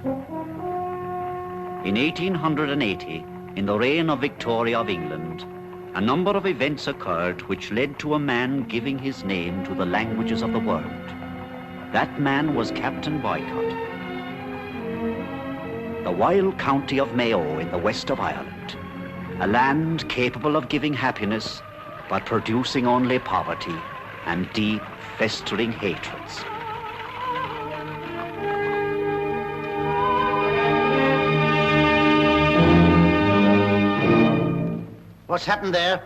In 1880, in the reign of Victoria of England, a number of events occurred which led to a man giving his name to the languages of the world. That man was Captain Boycott. The wild county of Mayo in the west of Ireland, a land capable of giving happiness, but producing only poverty and deep, festering hatreds. What's happened there?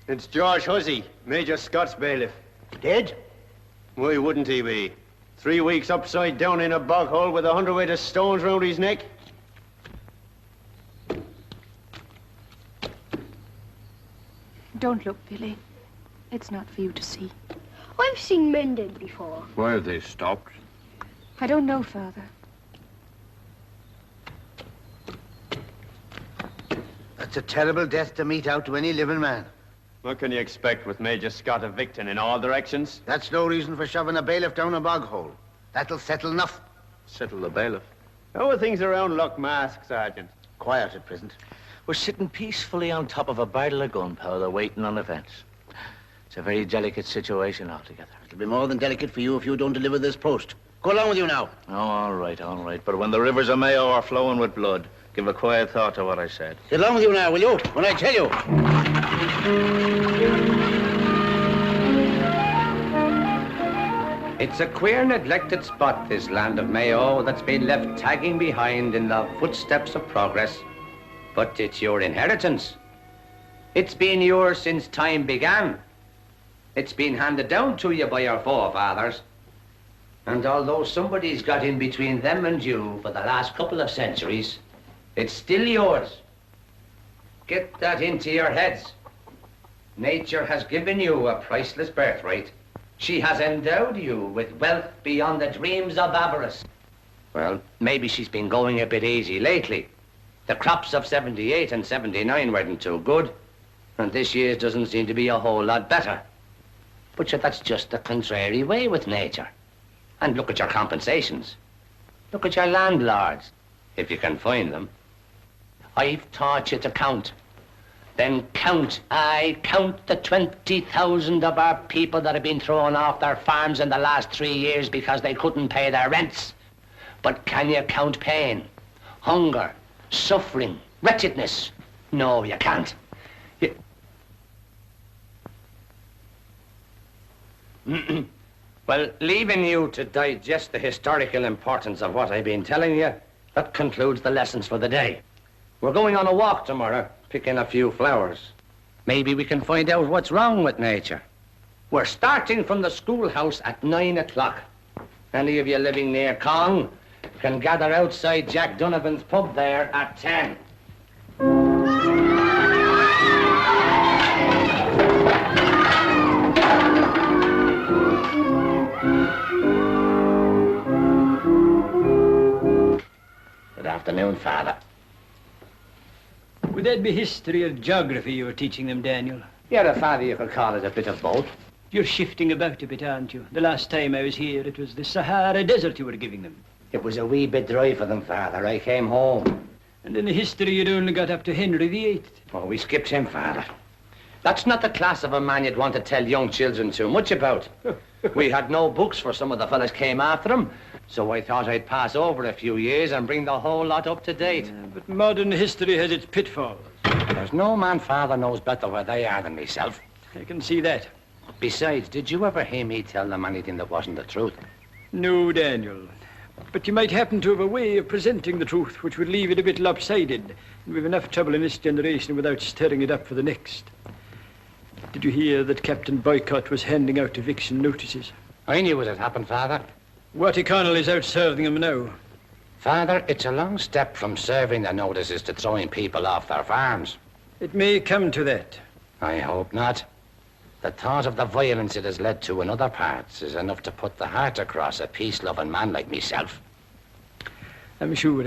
It's George Hussey, Major Scott's bailiff. Dead? Why wouldn't he be? 3 weeks upside down in a bog hole with 100 weight of stones round his neck. Don't look, Billy. It's not for you to see. I've seen men dead before. Why have they stopped? I don't know, Father. That's a terrible death to mete out to any living man. What can you expect with Major Scott evicting in all directions? That's no reason for shoving a bailiff down a bog hole. That'll settle enough. Settle the bailiff. How are things around Loch Mask, Sergeant? Quiet at present. We're sitting peacefully on top of a barrel of gunpowder waiting on events. It's a very delicate situation altogether. It'll be more than delicate for you if you don't deliver this post. Go along with you now. Oh, all right, all right. But when the rivers of Mayo are flowing with blood, give a quiet thought to what I said. Get along with you now, will you? When I tell you. It's a queer, neglected spot, this land of Mayo, that's been left tagging behind in the footsteps of progress. But it's your inheritance. It's been yours since time began. It's been handed down to you by your forefathers. And although somebody's got in between them and you for the last couple of centuries, it's still yours. Get that into your heads. Nature has given you a priceless birthright. She has endowed you with wealth beyond the dreams of avarice. Well, maybe she's been going a bit easy lately. The crops of 78 and 79 weren't too good, and this year's doesn't seem to be a whole lot better. But yet that's just the contrary way with nature. And look at your compensations. Look at your landlords, if you can find them. I've taught you to count. Then count, count the 20,000 of our people that have been thrown off their farms in the last 3 years because they couldn't pay their rents. But can you count pain, hunger, suffering, wretchedness? No, you can't. Well, leaving you to digest the historical importance of what I've been telling you, that concludes the lessons for the day. We're going on a walk tomorrow, picking a few flowers. Maybe we can find out what's wrong with nature. We're starting from the schoolhouse at 9 o'clock. Any of you living near Cong can gather outside Jack Donovan's pub there at 10. Good afternoon, Father. Would that be history or geography you were teaching them, Daniel? You're a father, you could call it a bit of both. You're shifting about a bit, aren't you? The last time I was here, it was the Sahara Desert you were giving them. It was a wee bit dry for them, Father. I came home. And in the history, you'd only got up to Henry VIII. Oh, we skipped him, Father. That's not the class of a man you'd want to tell young children too much about. We had no books for some of the fellas came after him, so I thought I'd pass over a few years and bring the whole lot up to date. But modern history has its pitfalls. There's no man, Father, knows better where they are than myself. I can see that. Besides, did you ever hear me tell them anything that wasn't the truth? No, Daniel. But you might happen to have a way of presenting the truth which would leave it a bit lopsided. And we've enough trouble in this generation without stirring it up for the next. Did you hear that Captain Boycott was handing out eviction notices? I knew it had happened, Father. Watty Connell is out serving them now. Father, it's a long step from serving the notices to throwing people off their farms. It may come to that. I hope not. The thought of the violence it has led to in other parts is enough to put the heart across a peace-loving man like myself. I'm sure.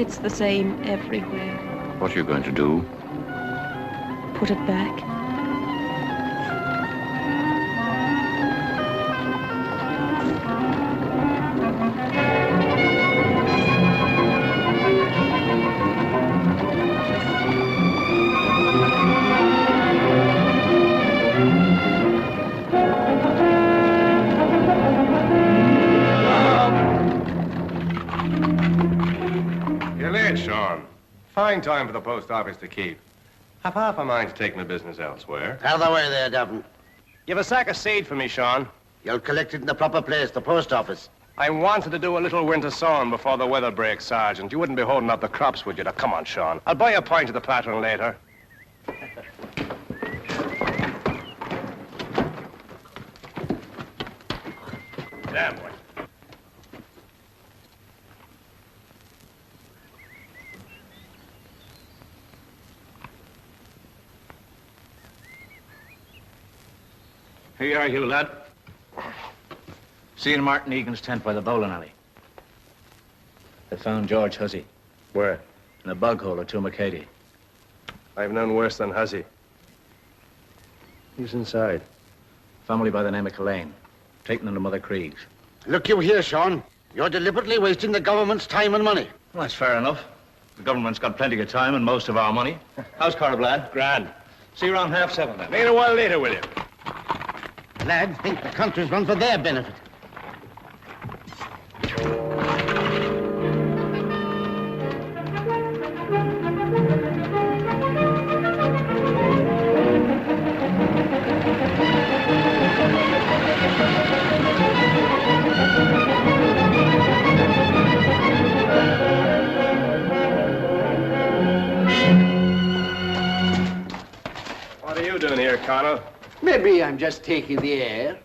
It's the same everywhere. What are you going to do? Put it back. Sean. Fine time for the post office to keep. Have half a mind to take my business elsewhere. Out of the way there, Davin. You have a sack of seed for me, Sean. You'll collect it in the proper place, the post office. I wanted to do a little winter sowing before the weather breaks, Sergeant. You wouldn't be holding up the crops, would you? Now, come on, Sean. I'll buy you a pint of the pattern later. Damn boy. Here you are, Hugh, lad. Seeing Martin Egan's tent by the bowling alley. They found George Hussey. Where? In a bog hole at Tumakady. I've known worse than Hussey. He's inside. Family by the name of Culane. Taken into Mother Creek's. Look you here, Sean. You're deliberately wasting the government's time and money. Well, that's fair enough. The government's got plenty of time and most of our money. How's Corrib, lad? Grand. See you around 7:30 then. Ain't a while later, will you? Lads think the country's run for their benefit. What are you doing here, Connell? Maybe I'm just taking the air.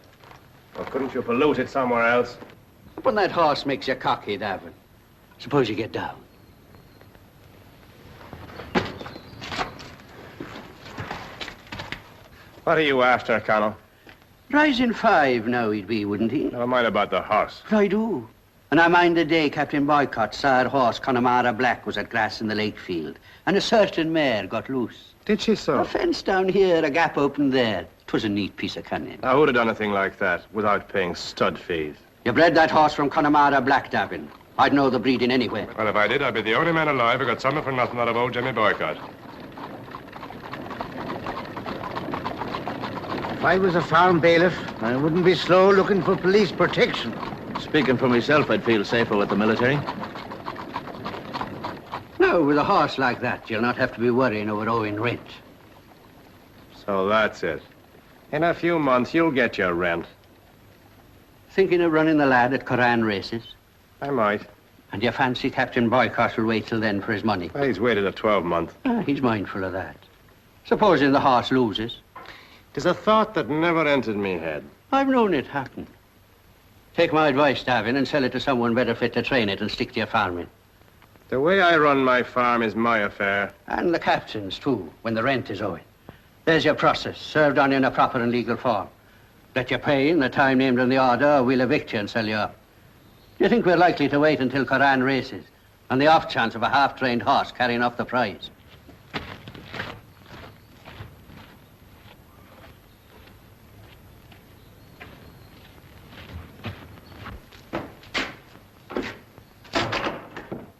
Well, couldn't you pollute it somewhere else? When that horse makes you cocky, Davin. Suppose you get down. What are you after, Connell? Rising 5 now he'd be, wouldn't he? Never mind about the horse. But I do. And I mind the day Captain Boycott saw a horse Connemara Black was at grass in the lake field, and a certain mare got loose. Did she so? A fence down here, a gap opened there. 'Twas a neat piece of cunning. I would have done a thing like that without paying stud fees. You bred that horse from Connemara Black, Davin. I'd know the breeding anywhere. Well, if I did, I'd be the only man alive who got something for nothing out of old Jimmy Boycott. If I was a farm bailiff, I wouldn't be slow looking for police protection. Speaking for myself, I'd feel safer with the military. No, with a horse like that, you'll not have to be worrying over owing rent. So that's it. In a few months, you'll get your rent. Thinking of running the lad at Koran races? I might. And you fancy Captain Boycott will wait till then for his money? Well, he's waited a 12-month. He's mindful of that. Supposing the horse loses? It's a thought that never entered me head. I've known it happen. Take my advice, Davin, and sell it to someone better fit to train it and stick to your farming. The way I run my farm is my affair. And the captain's, too, when the rent is owing. There's your process, served on you in a proper and legal form. Let you pay in the time named in the order, or we'll evict you and sell you up. Do you think we're likely to wait until Koran races, on the off chance of a half-trained horse carrying off the prize?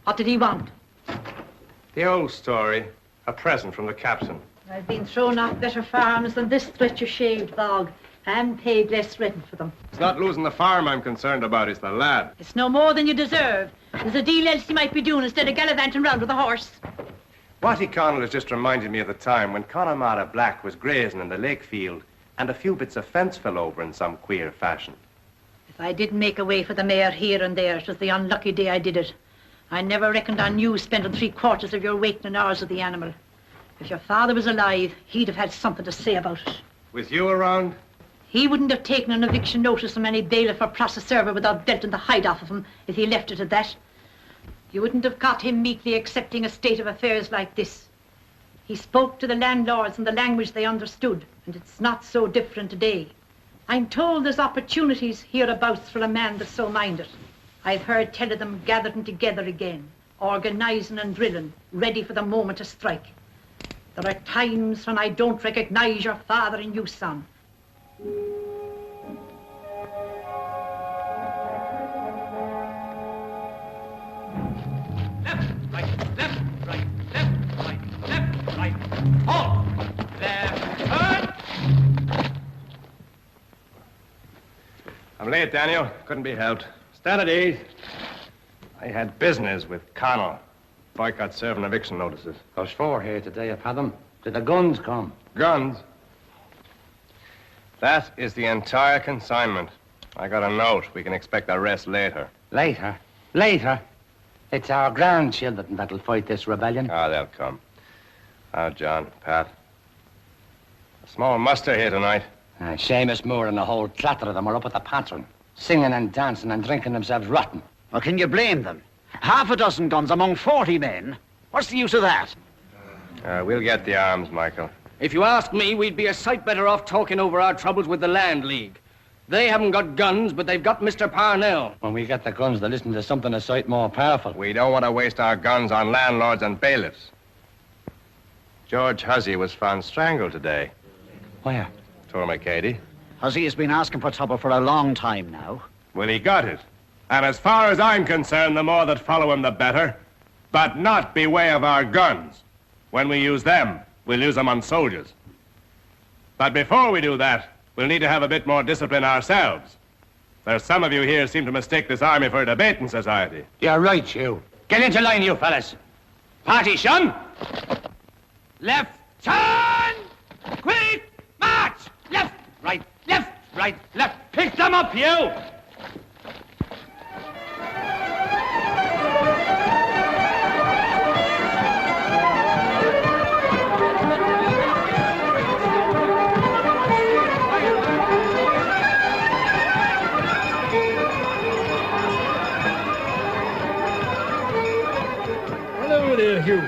What did he want? The old story. A present from the captain. I've been thrown off better farms than this stretch of shaved bog, and paid less rent for them. It's not losing the farm I'm concerned about, it's the lad. It's no more than you deserve. There's a deal else you might be doing instead of gallivanting round with a horse. Watty Connell has just reminded me of the time when Connemara Black was grazing in the lake field and a few bits of fence fell over in some queer fashion. If I didn't make a way for the mare here and there, it was the unlucky day I did it. I never reckoned on you spending 3/4 of your waking hours with the animal. If your father was alive, he'd have had something to say about it. With you around? He wouldn't have taken an eviction notice from any bailiff or process server without belting the hide off of him if he left it at that. You wouldn't have got him meekly accepting a state of affairs like this. He spoke to the landlords in the language they understood, and it's not so different today. I'm told there's opportunities hereabouts for a man that's so minded. I've heard tell of them gathering together again. organising and drilling, ready for the moment to strike. There are times when I don't recognise your father in you, son. Left, right, left, right, left, right, left, right. Halt! Left, turn! I'm late, Daniel. Couldn't be helped. Stand at ease. I had business with Connell. Boycott serving eviction notices. There's 4 here today, I've had them. Did the guns come? Guns? That is the entire consignment. I got a note. We can expect the rest later. Later? Later? It's our grandchildren that'll fight this rebellion. Ah, they'll come. Ah, John, Pat. A small muster here tonight. Seamus Moore and the whole clatter of them are up at the patron, singing and dancing and drinking themselves rotten. Well, can you blame them? Half a dozen guns among 40 men. What's the use of that? We'll get the arms, Michael. If you ask me, we'd be a sight better off talking over our troubles with the Land League. They haven't got guns, but they've got Mr. Parnell. When we get the guns, they'll listen to something a sight more powerful. We don't want to waste our guns on landlords and bailiffs. George Hussey was found strangled today. Where? Tormakady. Hussey has been asking for trouble for a long time now. Well, he got it. And as far as I'm concerned, the more that follow him, the better. But not by way of our guns. When we use them, we'll use them on soldiers. But before we do that, we'll need to have a bit more discipline ourselves. There's some of you here seem to mistake this army for a debating society. You're right, Hugh. Get into line, you fellas. Party, son. Left, turn! Quick, march! Left, right, left. Pick them up, you! Hello there, Hugh.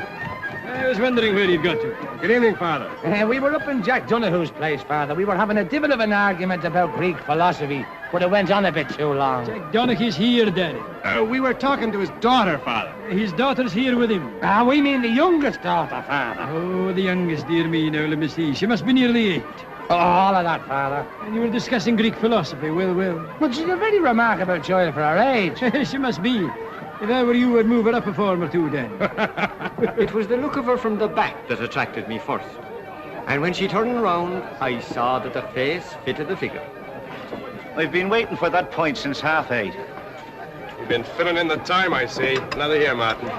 I was wondering where you'd got to. Good evening, Father. We were up in Jack Donoghue's place, Father. We were having a divil of an argument about Greek philosophy, but it went on a bit too long. Jack Donaghy's here, Daddy. We were talking to his daughter, Father. His daughter's here with him. We mean the youngest daughter, Father. Oh, the youngest, dear me. Now, let me see. She must be nearly 8. Oh, all of that, Father. And you were discussing Greek philosophy. Well. But she's a very remarkable child for her age. She must be. If I were you, I'd move her up a form or two, then. It was the look of her from the back that attracted me first. And when she turned around, I saw that the face fitted the figure. I've been waiting for that point since 8:30. You've been filling in the time, I see. Another here, Martin.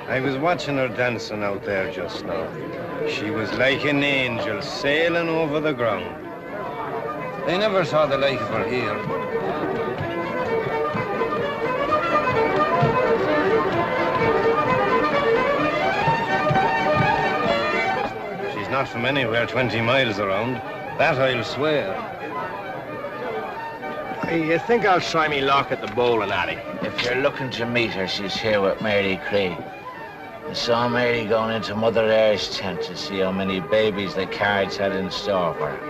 I was watching her dancing out there just now. She was like an angel sailing over the ground. I never saw the like of her here. She's not from anywhere 20 miles around. That I'll swear. You think I'll try me lock at the bowling alley? If you're looking to meet her, she's here with Mary Cree. I saw Mary going into Mother Eyre's tent to see how many babies the cards had in store for her.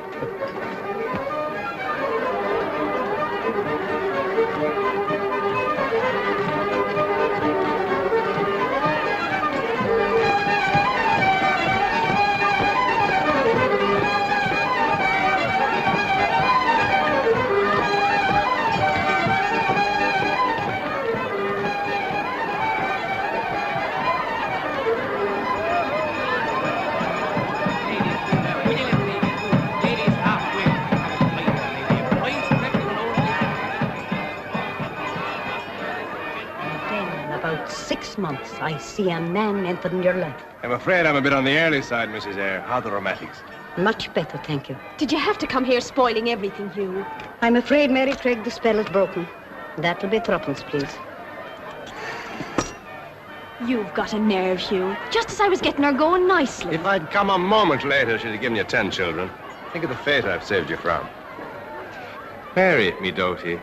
Months, I see a man entered in your life. I'm afraid I'm a bit on the early side, Mrs. Eyre. How are the rheumatics? Much better, thank you. Did you have to come here spoiling everything, Hugh? I'm afraid, Mary Craig, the spell is broken. That'll be threepence, please. You've got a nerve, Hugh. Just as I was getting her going nicely. If I'd come a moment later, she'd have given you 10 children. Think of the fate I've saved you from. Mary, me doty.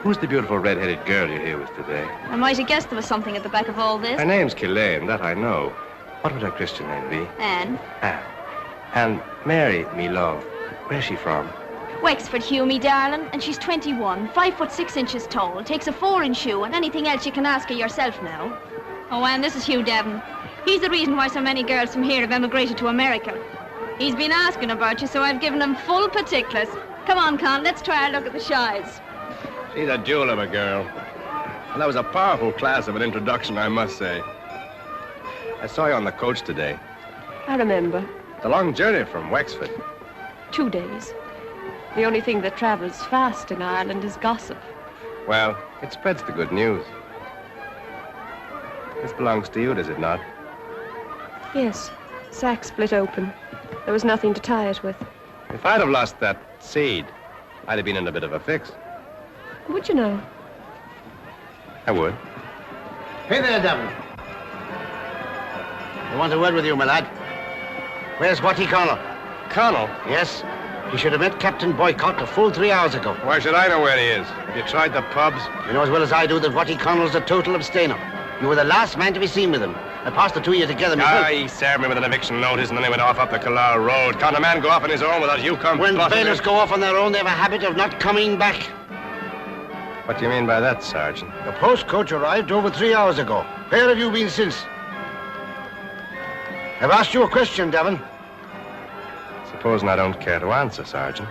Who's the beautiful red-headed girl you're here with today? I might have guessed there was something at the back of all this. Her name's Killane, that I know. What would her Christian name be? Anne. Anne. And Mary, me love, where's she from? Wexford, Hugh, me darling, and she's 21, 5'6" tall, takes a 4-inch shoe, and anything else you can ask her yourself now. Oh, and this is Hugh Davin. He's the reason why so many girls from here have emigrated to America. He's been asking about you, so I've given him full particulars. Come on, Con, let's try a look at the shies. She's a jewel of a girl. And that was a powerful class of an introduction, I must say. I saw you on the coach today. I remember. It's a long journey from Wexford. 2 days. The only thing that travels fast in Ireland is gossip. Well, it spreads the good news. This belongs to you, does it not? Yes. Sack split open. There was nothing to tie it with. If I'd have lost that seed, I'd have been in a bit of a fix. Would you know? I would. Hey there, Davin. I want a word with you, my lad. Where's Watty Connell? Connell? Yes. He should have met Captain Boycott a full 3 hours ago. Why should I know where he is? Have you tried the pubs? You know as well as I do that Watty Connell's a total abstainer. You were the last man to be seen with him. I passed the 2 of you together myself. He served me with an eviction notice and then he went off up the Killala Road. Can't a man go off on his own without you come? When bailiffs go off on their own, they have a habit of not coming back. What do you mean by that, Sergeant? The postcoach arrived over 3 hours ago. Where have you been since? I've asked you a question, Davin. Supposing I don't care to answer, Sergeant.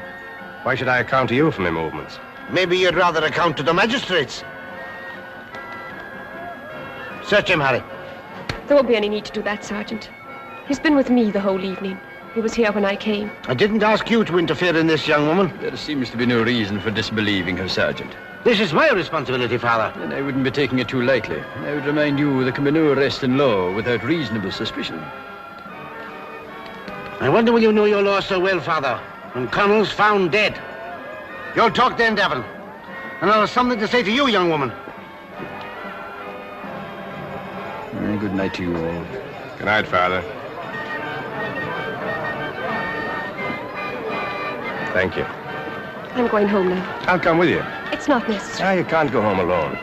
Why should I account to you for my movements? Maybe you'd rather account to the magistrates. Search him, Harry. There won't be any need to do that, Sergeant. He's been with me the whole evening. He was here when I came. I didn't ask you to interfere in this, young woman. There seems to be no reason for disbelieving her, Sergeant. This is my responsibility, Father. And I wouldn't be taking it too lightly. I would remind you there can be no arrest in law without reasonable suspicion. I wonder will you know your law so well, Father, when Connell's found dead. You'll talk then, Davin. And I'll have something to say to you, young woman. Good night to you all. Good night, Father. Thank you. I'm going home now. I'll come with you. It's not necessary. You can't go home alone.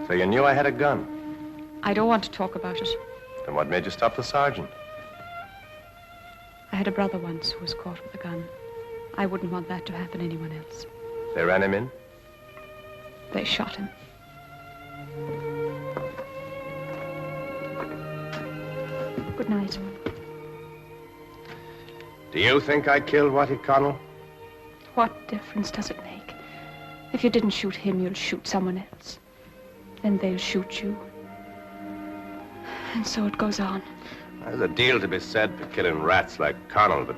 So you knew I had a gun? I don't want to talk about it. Then what made you stop the sergeant? I had a brother once who was caught with a gun. I wouldn't want that to happen to anyone else. They ran him in? They shot him. Good night. Do you think I killed Watty Connell? What difference does it make? If you didn't shoot him, you'll shoot someone else. Then they'll shoot you. And so it goes on. There's a deal to be said for killing rats like Connell, but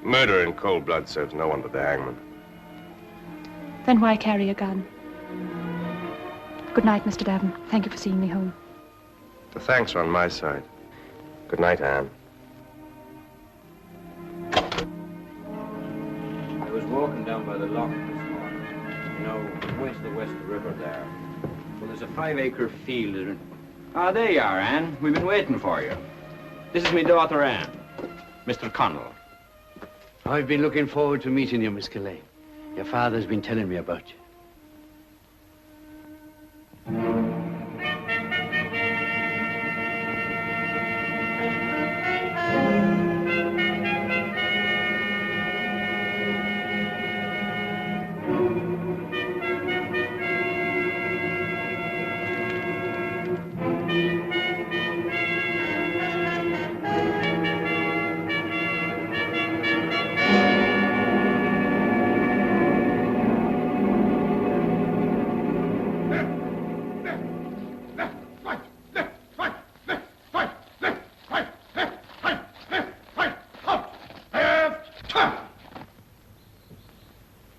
murder in cold blood serves no one but the hangman. Then why carry a gun? Good night, Mr. Davin. Thank you for seeing me home. The thanks are on my side. Good night, Anne. I was walking down by the loch this morning. You know, way to the west of the river there. Well, there's a 5-acre field. Ah, there you are, Anne. We've been waiting for you. This is my daughter, Anne. Mr. Connell. I've been looking forward to meeting you, Miss Gillane. Your father's been telling me about you.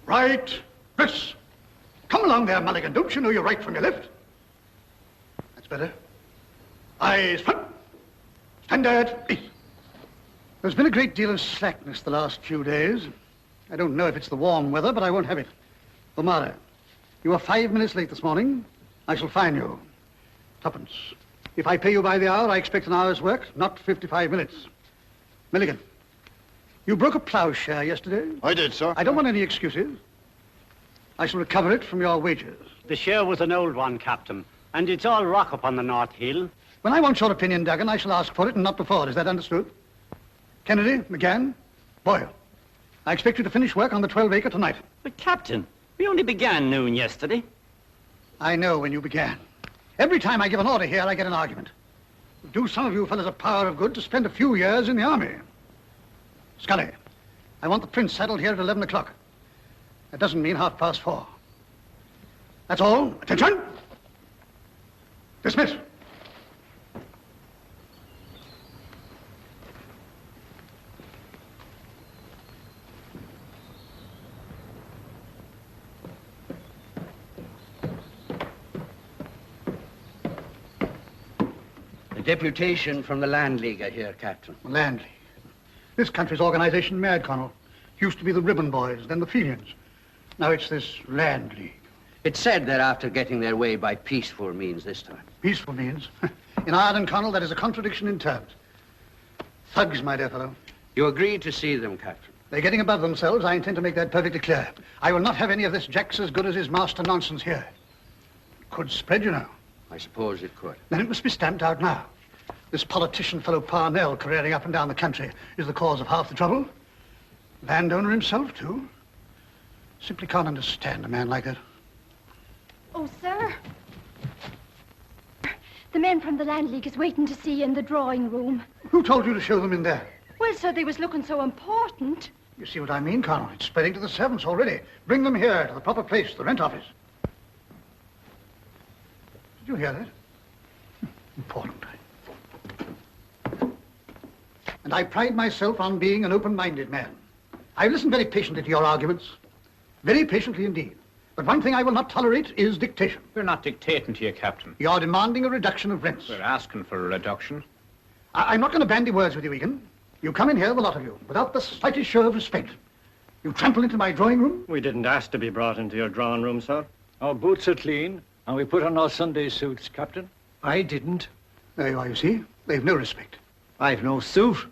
Right, this. Come along there, Mulligan. Don't you know your right from your left? That's better. Eyes front. Standard, east. There's been a great deal of slackness the last few days. I don't know if it's the warm weather, but I won't have it. O'Mara, you were 5 minutes late this morning. I shall fine you. Tuppence. If I pay you by the hour, I expect an hour's work, not 55 minutes. Milligan, you broke a ploughshare yesterday. I did, sir. I don't want any excuses. I shall recover it from your wages. The share was an old one, Captain, and it's all rock up on the North Hill. When I want your opinion, Duggan, I shall ask for it and not before. Is that understood? Kennedy, McGann, Boyle. I expect you to finish work on the 12-acre tonight. But, Captain, we only began noon yesterday. I know when you began. Every time I give an order here, I get an argument. Do some of you fellas a power of good to spend a few years in the army. Scully, I want the Prince saddled here at 11 o'clock. That doesn't mean 4:30. That's all. Attention! Dismiss. A deputation from the Land League, I hear, Captain. Land League. This country's organization mad, Connell. Used to be the Ribbon Boys, then the Fenians. Now it's this Land League. It's said they're after getting their way by peaceful means this time. Peaceful means? In Ireland, Connell, that is a contradiction in terms. Thugs, my dear fellow. You agreed to see them, Captain. They're getting above themselves. I intend to make that perfectly clear. I will not have any of this Jack's as good as his master nonsense here. It could spread, you know. I suppose it could. Then it must be stamped out now. This politician fellow Parnell careering up and down the country is the cause of half the trouble. Landowner himself, too. Simply can't understand a man like that. Oh, sir. The men from the Land League is waiting to see you in the drawing room. Who told you to show them in there? Well, sir, they was looking so important. You see what I mean, Colonel? It's spreading to the servants already. Bring them here to the proper place, the rent office. Did you hear that? Important. And I pride myself on being an open-minded man. I've listened very patiently to your arguments. Very patiently indeed. But one thing I will not tolerate is dictation. We're not dictating to you, Captain. You're demanding a reduction of rents. We're asking for a reduction. I'm not going to bandy words with you, Egan. You come in here, the lot of you, without the slightest show of respect. You trample into my drawing room. We didn't ask to be brought into your drawing room, sir. Our boots are clean, and we put on our Sunday suits, Captain. I didn't. There you are, you see. They've no respect. I've no suit.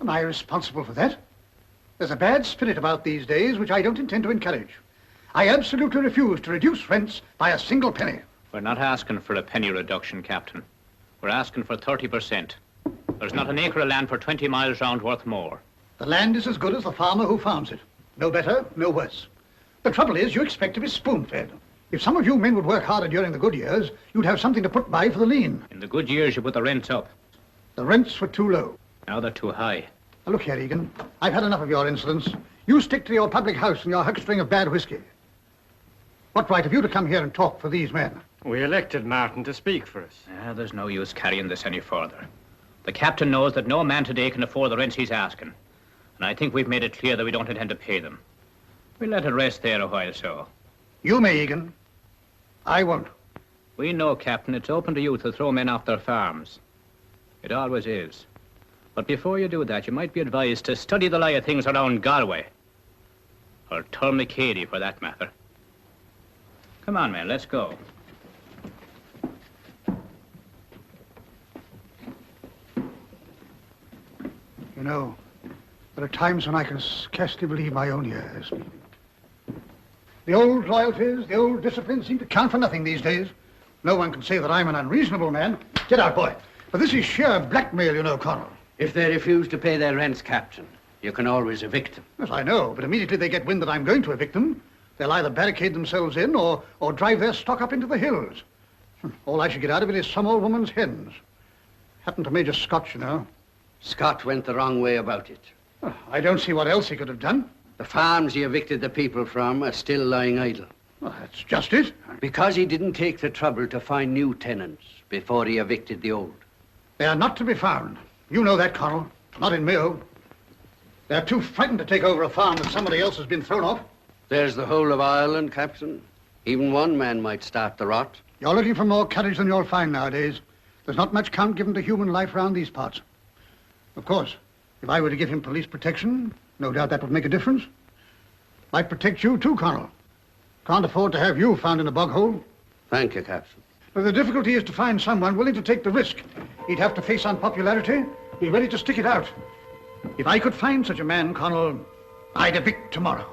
Am I responsible for that? There's a bad spirit about these days which I don't intend to encourage. I absolutely refuse to reduce rents by a single penny. We're not asking for a penny reduction, Captain. We're asking for 30%. There's not an acre of land for 20 miles round worth more. The land is as good as the farmer who farms it. No better, no worse. The trouble is you expect to be spoon-fed. If some of you men would work harder during the good years, you'd have something to put by for the lean. In the good years, you put the rents up. The rents were too low. Now they're too high. Now, look here, Egan. I've had enough of your insolence. You stick to your public house and your huckstring of bad whiskey. What right have you to come here and talk for these men? We elected Martin to speak for us. There's no use carrying this any further. The captain knows that no man today can afford the rents he's asking. And I think we've made it clear that we don't intend to pay them. We'll let it rest there a while, so. You may, Egan. I won't. We know, Captain, it's open to you to throw men off their farms. It always is. But before you do that, you might be advised to study the lie of things around Galway. Or Termacady, for that matter. Come on, man, let's go. You know, there are times when I can scarcely believe my own ears. The old loyalties, the old discipline seem to count for nothing these days. No one can say that I'm an unreasonable man. Get out, boy. For this is sheer blackmail, you know, Connell. If they refuse to pay their rents, Captain, you can always evict them. Yes, I know, but immediately they get wind that I'm going to evict them, they'll either barricade themselves in or drive their stock up into the hills. All I should get out of it is some old woman's hens. Happened to Major Scott, you know. Scott went the wrong way about it. I don't see what else he could have done. The farms he evicted the people from are still lying idle. Well, that's just it. Because he didn't take the trouble to find new tenants before he evicted the old. They are not to be found. You know that, Connell. Not in Mayo. They're too frightened to take over a farm that somebody else has been thrown off. There's the whole of Ireland, Captain. Even one man might start the rot. You're looking for more courage than you'll find nowadays. There's not much count given to human life round these parts. Of course, if I were to give him police protection, no doubt that would make a difference. Might protect you too, Connell. Can't afford to have you found in a bog hole. Thank you, Captain. But the difficulty is to find someone willing to take the risk. He'd have to face unpopularity, be ready to stick it out. If I could find such a man, Connell, I'd evict tomorrow.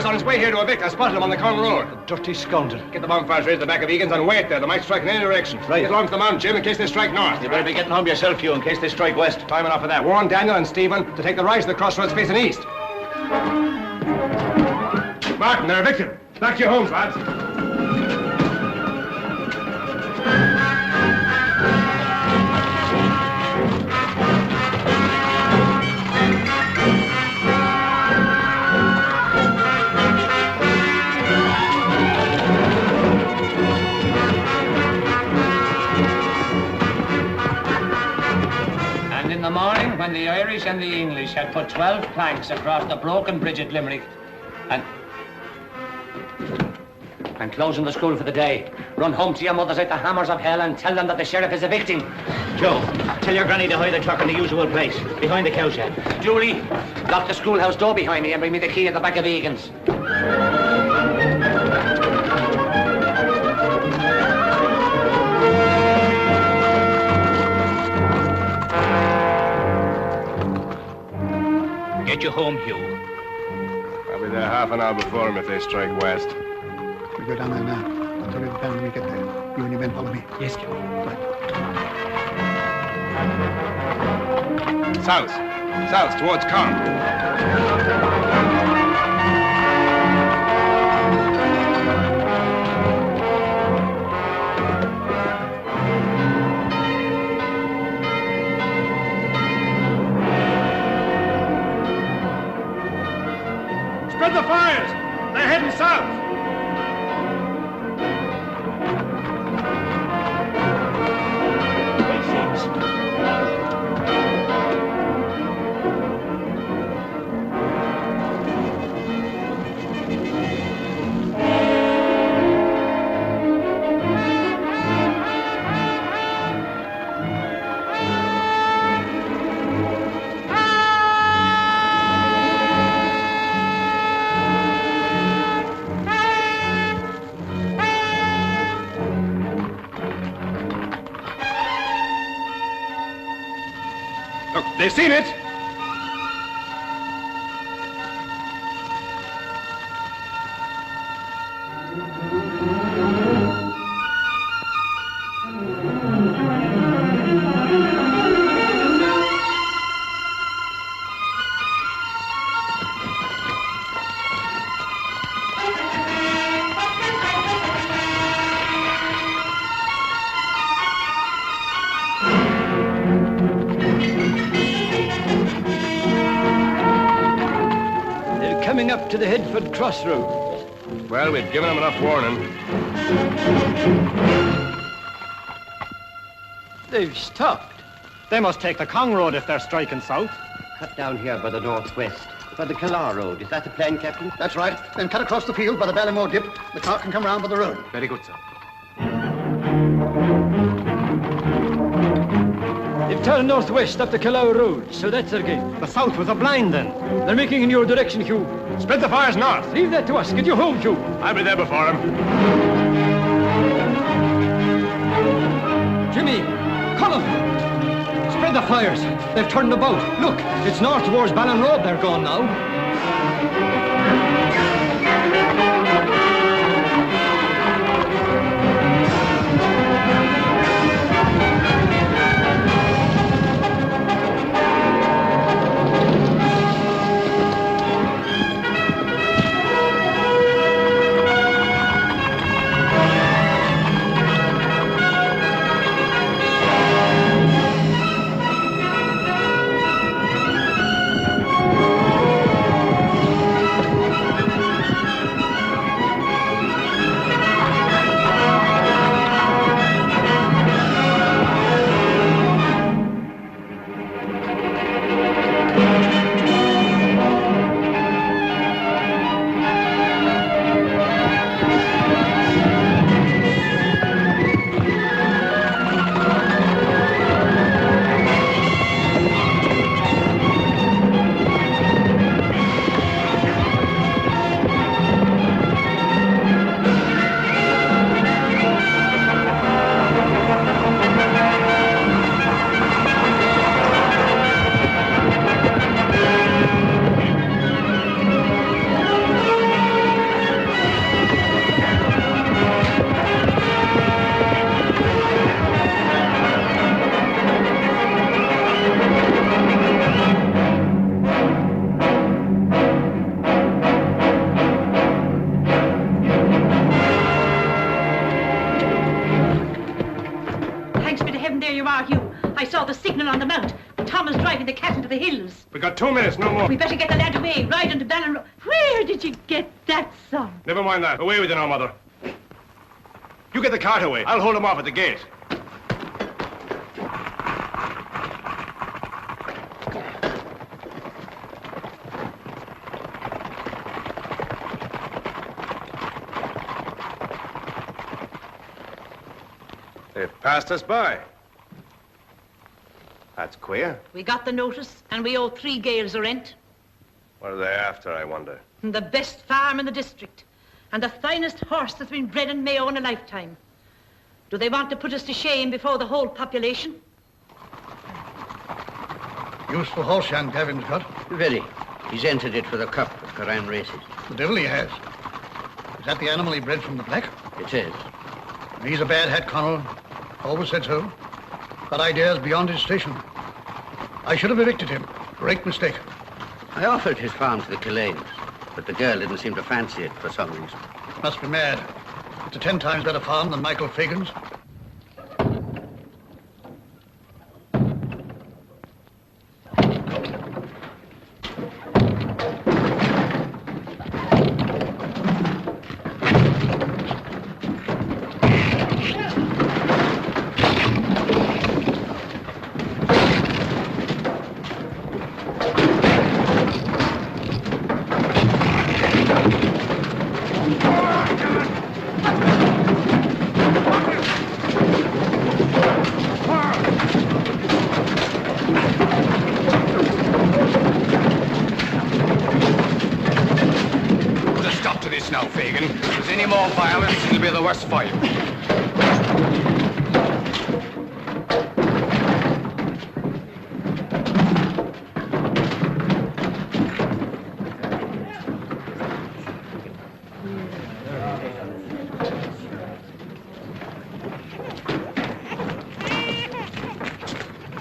On his way here to evict. I spotted him on the Con Road. A dirty scoundrel. Get the bonfires ready at the back of Egan's and wait there. They might strike in any direction. Right. Get along to the mountain, Jim, in case they strike north. You better be getting home yourself, Hugh, in case they strike west. Time enough for that. Warn Daniel and Stephen to take the rise of the crossroads facing east. Martin, they're evicted. Back to your homes, lads. In the morning, when the Irish and the English had put 12 planks across the broken bridge at Limerick and closing the school for the day, run home to your mothers out the hammers of hell and tell them that the sheriff is evicting. Joe, tell your granny to hide the truck in the usual place, behind the cowshed. Julie, lock the schoolhouse door behind me and bring me the key at the back of Egan's. Get you home, Hugh. I'll be there half an hour before them if they strike west. We'll go down there now. I'll tell you the plan when we get there. You and your men follow me. Yes, Joe. Right. South. South, towards Con. Spread the fires! They're heading south! They've seen it! Coming up to the Headford crossroads. Well, we've given them enough warning. They've stopped. They must take the Cong Road if they're striking south. Cut down here by the northwest, by the Killar Road. Is that the plan, Captain? That's right. Then cut across the field by the Ballymore dip. The car can come round by the road. Very good, sir. They've turned northwest up the Killar Road, so that's their game. The south was a blind then. They're making in your direction, Hugh. Spread the fires north. Leave that to us. Get you home, Hugh. I'll be there before them. Jimmy, Colin, spread the fires. They've turned about. Look, it's north towards Ballon Road they're going now. saw the signal on the mount. Thomas driving the cat into the hills. We got 2 minutes, no more. We better get the lad away. Ride into Ballon. Where did you get that song? Never mind that. Away with you now, Mother. You get the cart away. I'll hold him off at the gate. They've passed us by. That's queer. We got the notice, and we owe 3 gales of rent. What are they after, I wonder? And the best farm in the district, and the finest horse that's been bred in Mayo in a lifetime. Do they want to put us to shame before the whole population? Useful horse young Davin's got. Very. He's entered it for the Cup at Coran races. The devil he has. Is that the animal he bred from the black? It is. He's a bad hat, Connell. Always said so. Got ideas beyond his station. I should have evicted him. Great mistake. I offered his farm to the Killanes, but the girl didn't seem to fancy it for some reason. Must be mad. It's a 10 times better farm than Michael Fagan's.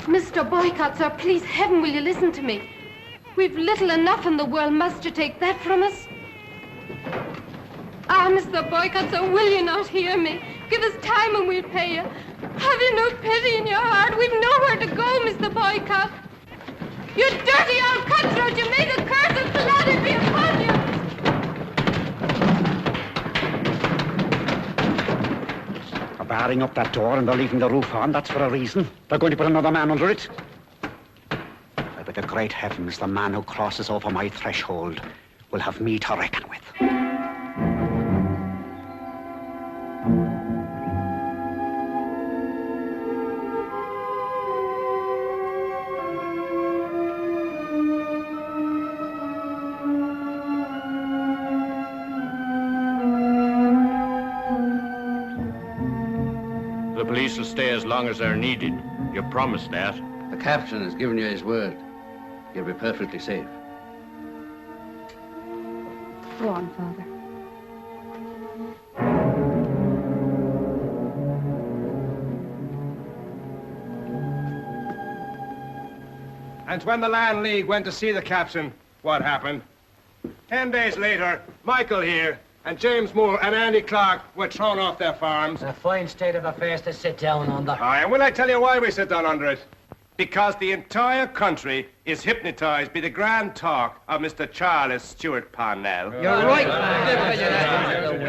Mr. Boycott, sir, please, heaven, will you listen to me? We've little enough in the world. Must you take that from us? Ah, Mr. Boycott, sir, will you not hear me? Give us time and we'll pay you. Have you no pity in your heart? We've nowhere to go, Mr. Boycott. You dirty old cutthroat, you may the curse of blood be upon you. They're barring up that door and they're leaving the roof on. That's for a reason. They're going to put another man under it. I bet the great heavens the man who crosses over my threshold will have me to reckon with. The police will stay as long as they're needed. You promised that. The captain has given you his word. You'll be perfectly safe. Go on, Father. And when the Land League went to see the captain, what happened? 10 days later, Michael here, and James Moore and Andy Clark were thrown off their farms. A fine state of affairs to sit down under. Aye, and will I tell you why we sit down under it? Because the entire country is hypnotized by the grand talk of Mr. Charles Stewart Parnell. You're right.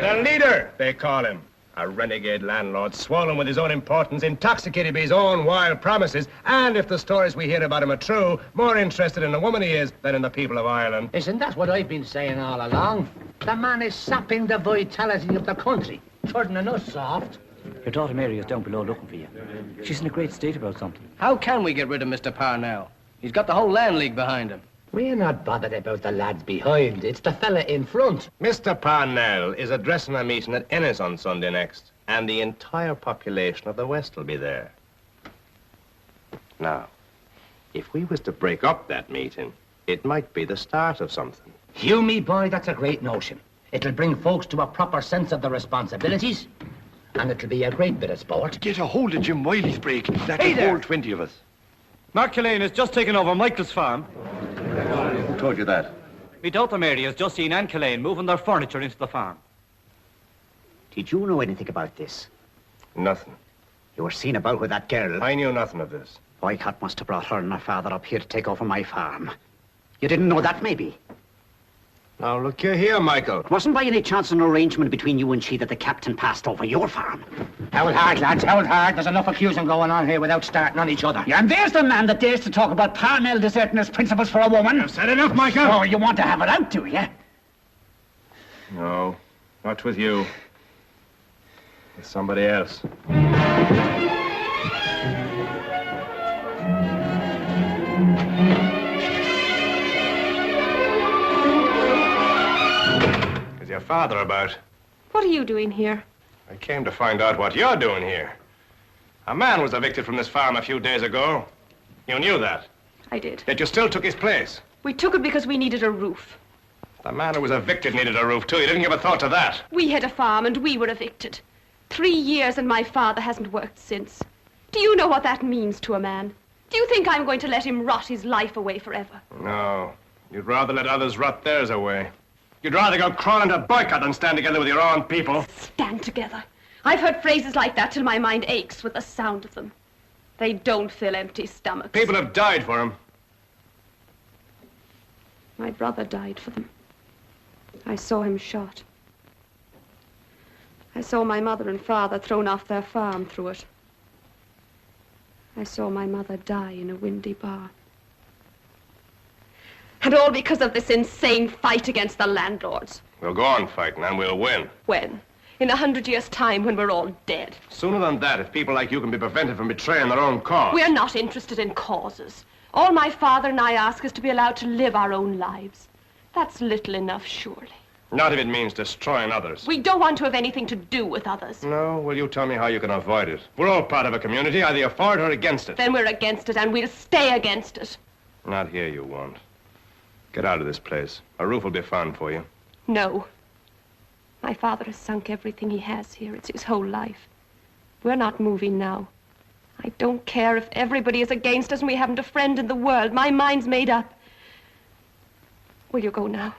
The leader, they call him. A renegade landlord, swollen with his own importance, intoxicated by his own wild promises, and if the stories we hear about him are true, more interested in the woman he is than in the people of Ireland. Isn't that what I've been saying all along? The man is sapping the vitality of the country, turning us soft. Your daughter Mary is down below looking for you. She's in a great state about something. How can we get rid of Mr. Parnell? He's got the whole Land League behind him. We're not bothered about the lads behind. It's the fella in front. Mr. Parnell is addressing a meeting at Ennis on Sunday next, and the entire population of the West will be there. Now, if we was to break up that meeting, it might be the start of something. Hugh, me boy, that's a great notion. It'll bring folks to a proper sense of their responsibilities, and it'll be a great bit of sport. Get a hold of Jim Wiley's break. That Hey could there. hold 20 of us. Mark Killane has just taken over Michael's farm. Who told you that? My daughter Mary has just seen Ann Killane moving their furniture into the farm. Did you know anything about this? Nothing. You were seen about with that girl. I knew nothing of this. Boycott must have brought her and her father up here to take over my farm. You didn't know that, maybe? Now, look here, Michael. It wasn't by any chance an arrangement between you and she that the captain passed over your farm. Hold hard, lads, hold hard. There's enough accusing going on here without starting on each other. Yeah, and there's the man that dares to talk about Parnell deserting his principles for a woman. You've said enough, Michael. Oh, you want to have it out, do you? No, not with you. With somebody else. Is your father about? What are you doing here? I came to find out what you're doing here. A man was evicted from this farm a few days ago. You knew that. I did. Yet you still took his place. We took it because we needed a roof. The man who was evicted needed a roof, too. You didn't give a thought to that. We had a farm and we were evicted. 3 years and my father hasn't worked since. Do you know what that means to a man? Do you think I'm going to let him rot his life away forever? No. You'd rather let others rot theirs away. You'd rather go crawling to Boycott than stand together with your own people. Stand together. I've heard phrases like that till my mind aches with the sound of them. They don't fill empty stomachs. People have died for him. My brother died for them. I saw him shot. I saw my mother and father thrown off their farm through it. I saw my mother die in a windy bar. And all because of this insane fight against the landlords. We'll go on fighting and we'll win. When? In 100 years' time when we're all dead. Sooner than that, if people like you can be prevented from betraying their own cause. We're not interested in causes. All my father and I ask is to be allowed to live our own lives. That's little enough, surely. Not if it means destroying others. We don't want to have anything to do with others. No? Well, you tell me how you can avoid it. We're all part of a community, either you're for it or against it. Then we're against it, and we'll stay against it. Not here, you won't. Get out of this place. A roof will be found for you. No. My father has sunk everything he has here. It's his whole life. We're not moving now. I don't care if everybody is against us and we haven't a friend in the world. My mind's made up. Will you go now?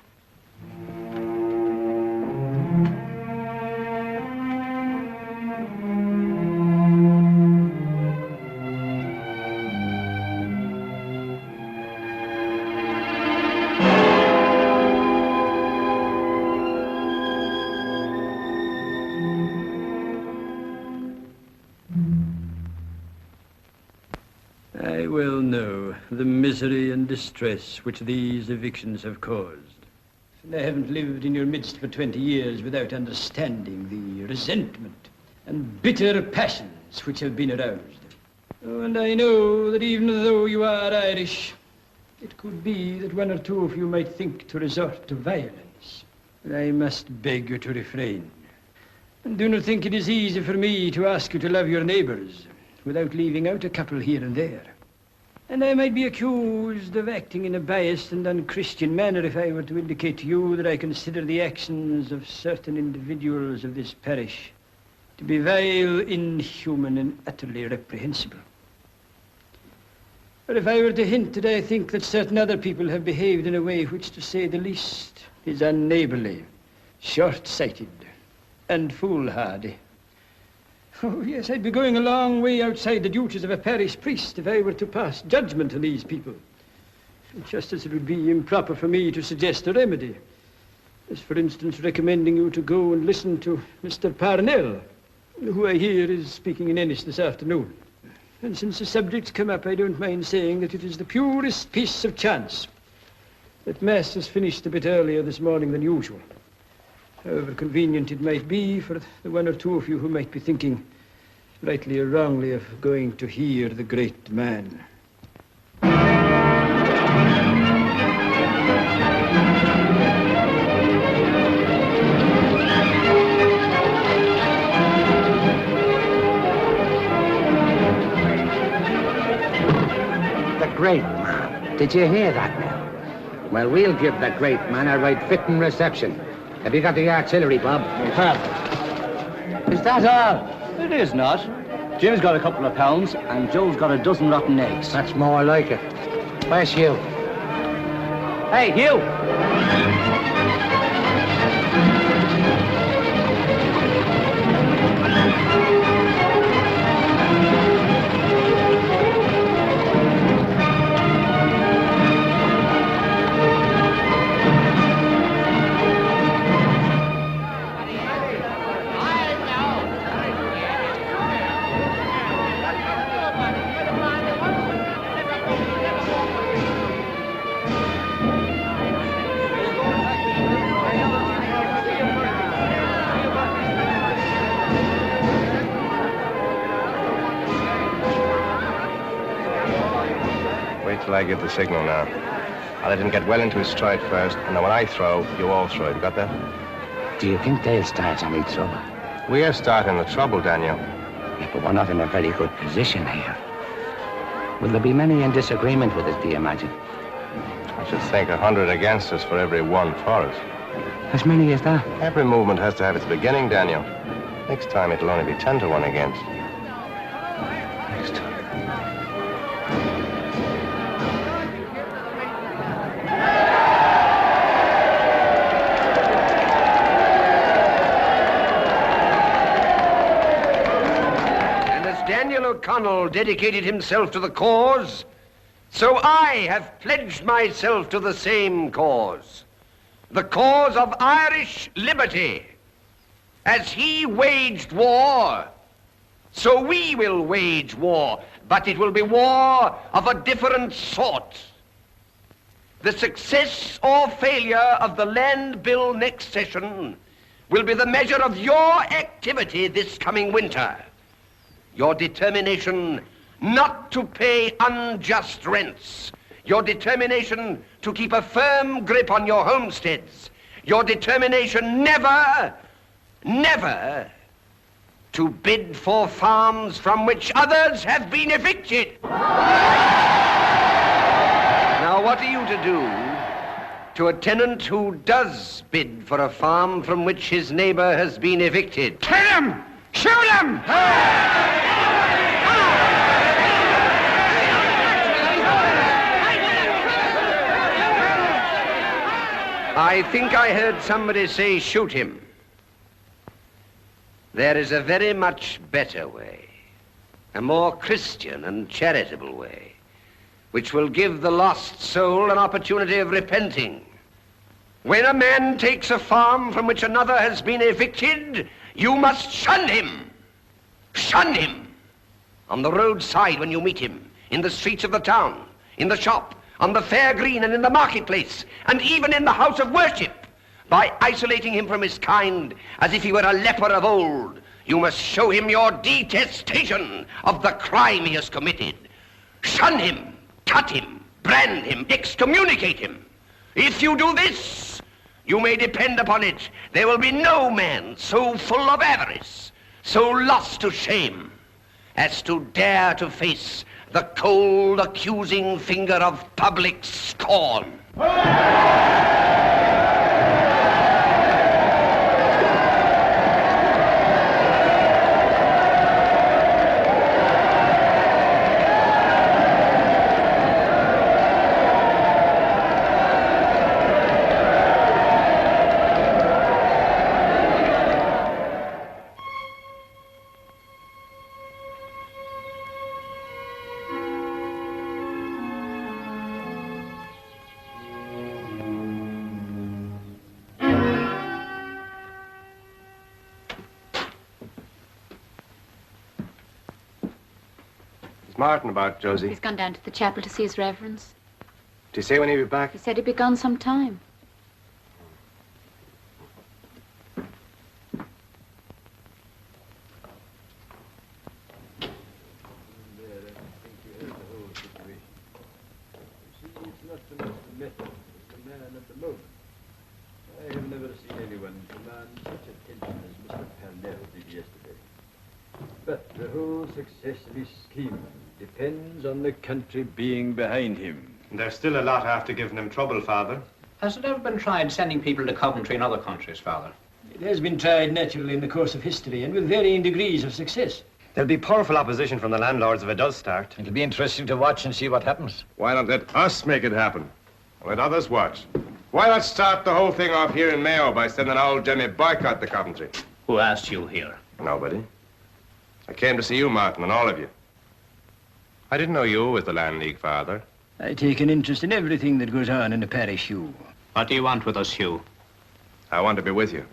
I well know the misery and distress which these evictions have caused. And I haven't lived in your midst for 20 years without understanding the resentment and bitter passions which have been aroused. Oh, and I know that even though you are Irish, it could be that one or two of you might think to resort to violence. And I must beg you to refrain. And do not think it is easy for me to ask you to love your neighbors without leaving out a couple here and there. And I might be accused of acting in a biased and unchristian manner if I were to indicate to you that I consider the actions of certain individuals of this parish to be vile, inhuman, and utterly reprehensible. But if I were to hint that I think that certain other people have behaved in a way which, to say the least, is unneighborly, short-sighted, and foolhardy, oh, yes, I'd be going a long way outside the duties of a parish priest if I were to pass judgment on these people. Just as it would be improper for me to suggest a remedy. As, for instance, recommending you to go and listen to Mr. Parnell, who I hear is speaking in Ennis this afternoon. And since the subject's come up, I don't mind saying that it is the purest piece of chance that Mass has finished a bit earlier this morning than usual. However convenient it might be for the one or two of you who might be thinking, rightly or wrongly, of going to hear the great man. The great man. Did you hear that now? Well, we'll give the great man a right fitting reception. Have you got the artillery, Bob? We have. Is that all? It is not. Jim's got a couple of pounds, and Joe's got a dozen rotten eggs. That's more like it. Where's Hugh? Hey, Hugh! till I give the signal now. I'll let him get well into his stride first, and then when I throw, you all throw. You got that? Do you think they'll start any trouble? We're starting the trouble, Daniel. Yeah, but we're not in a very good position here. Will there be many in disagreement with us, do you imagine? I should think 100 against us for every one for us. As many as that? Every movement has to have its beginning, Daniel. Next time it'll only be 10 to 1 against. Next time. Daniel O'Connell dedicated himself to the cause, so I have pledged myself to the same cause. The cause of Irish liberty. As he waged war, so we will wage war, but it will be war of a different sort. The success or failure of the land bill next session will be the measure of your activity this coming winter. Your determination not to pay unjust rents. Your determination to keep a firm grip on your homesteads. Your determination never to bid for farms from which others have been evicted. Now, what are you to do to a tenant who does bid for a farm from which his neighbor has been evicted? Kill him! Shoot him! I think I heard somebody say shoot him. There is a very much better way, a more Christian and charitable way, which will give the lost soul an opportunity of repenting. When a man takes a farm from which another has been evicted, you must shun him. Shun him. On the roadside when you meet him, in the streets of the town, in the shop, on the fair green and in the marketplace, and even in the house of worship. By isolating him from his kind as if he were a leper of old, you must show him your detestation of the crime he has committed. Shun him, cut him, brand him, excommunicate him. If you do this, you may depend upon it, there will be no man so full of avarice, so lost to shame, as to dare to face the cold, accusing finger of public scorn. Martin about, Josie? He's gone down to the chapel to see his reverence. Did he say when he'd be back? He said he'd be gone some time. I have never seen anyone command such attention as Mr. Parnell did yesterday. But the whole success of his scheme depends on the country being behind him. There's still a lot after giving him trouble, Father. Has it ever been tried sending people to Coventry and other countries, Father? It has been tried naturally in the course of history and with varying degrees of success. There'll be powerful opposition from the landlords if it does start. It'll be interesting to watch and see what happens. Why not let us make it happen? Let others watch. Why not start the whole thing off here in Mayo by sending old Jemmy Boycott to Coventry? Who asked you here? Nobody. I came to see you, Martin, and all of you. I didn't know you was the Land League, Father. I take an interest in everything that goes on in the parish, Hugh. What do you want with us, Hugh? I want to be with you.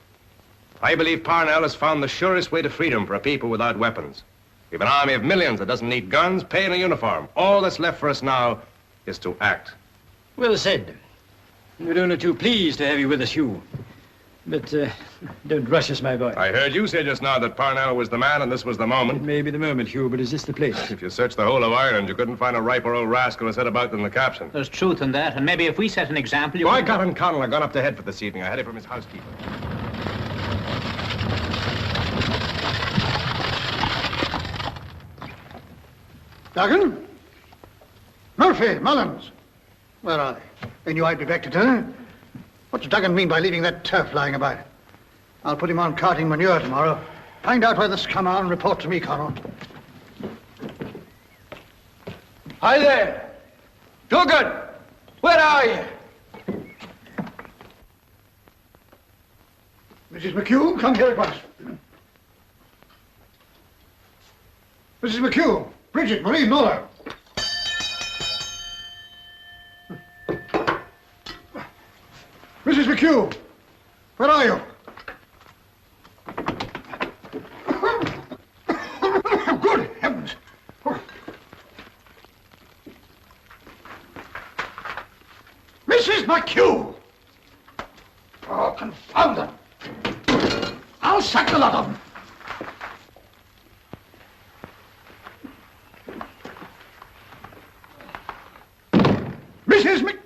I believe Parnell has found the surest way to freedom for a people without weapons. We have an army of millions that doesn't need guns, pay, and a uniform. All that's left for us now is to act. Well said. We're only too pleased to have you with us, Hugh. But don't rush us, my boy. I heard you say just now that Parnell was the man and this was the moment. It may be the moment, Hugh, but is this the place? If you searched the whole of Ireland, you couldn't find a riper old rascal who said about than the captain. There's truth in that, and maybe if we set an example, you... Boycott and Connell are gone up to head for this evening. I had it from his housekeeper. Duggan? Murphy, Mullins. Where are they? They knew I'd be back to dinner. What does Duggan mean by leaving that turf lying about? I'll put him on carting manure tomorrow. Find out where this come on and report to me, Connell. Hi there. Duggan, where are you? Mrs. McHugh, come here at once. Mrs. McHugh, Bridget, Marie, Nola. Mrs. McHugh, where are you? Good heavens. Mrs. McHugh! Oh, confound them. I'll sack the lot of them. Mrs. Mc...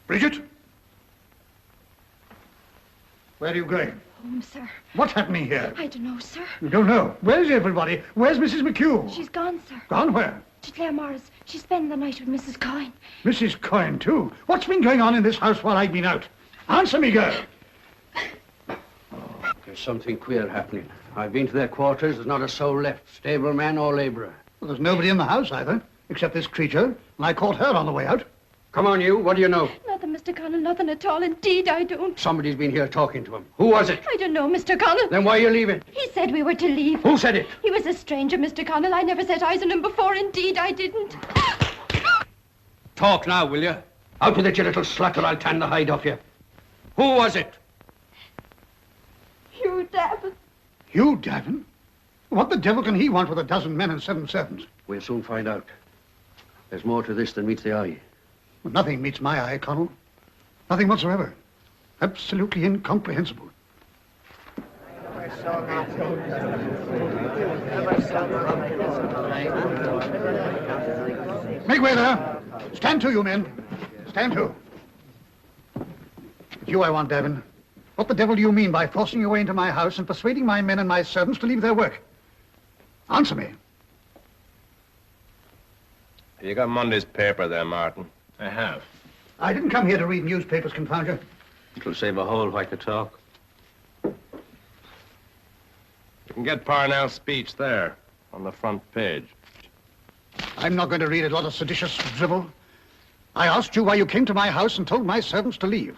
Bridget? Where are you going? Home, sir. What's happening here? I don't know, sir. You don't know. Where's everybody? Where's Mrs. McHugh? She's gone, sir. Gone where? To Clare Morris. She's spending the night with Mrs. Coyne. Mrs. Coyne, too. What's been going on in this house while I've been out? Answer me, girl. There's something queer happening. I've been to their quarters. There's not a soul left, stableman or labourer. Well, there's nobody in the house either, except this creature, and I caught her on the way out. Come on, you. What do you know? Nothing, Mr. Connell, nothing at all. Indeed, I don't. Somebody's been here talking to him. Who was it? I don't know, Mr. Connell. Then why are you leaving? He said we were to leave. Who said it? He was a stranger, Mr. Connell. I never set eyes on him before. Indeed, I didn't. Talk now, will you? Out with it, you little slut, or I'll tan the hide off you. Who was it? Hugh Davin. Hugh Davin? What the devil can he want with a dozen men and 7 servants? We'll soon find out. There's more to this than meets the eye. Well, nothing meets my eye, Connell. Nothing whatsoever. Absolutely incomprehensible. Make way there. Stand to, you men. Stand to. It's you I want, Davin. What the devil do you mean by forcing your way into my house and persuading my men and my servants to leave their work? Answer me. You got Monday's paper there, Martin. I have. I didn't come here to read newspapers, confound you. It'll save a whole whack of talk. You can get Parnell's speech there, on the front page. I'm not going to read a lot of seditious drivel. I asked you why you came to my house and told my servants to leave.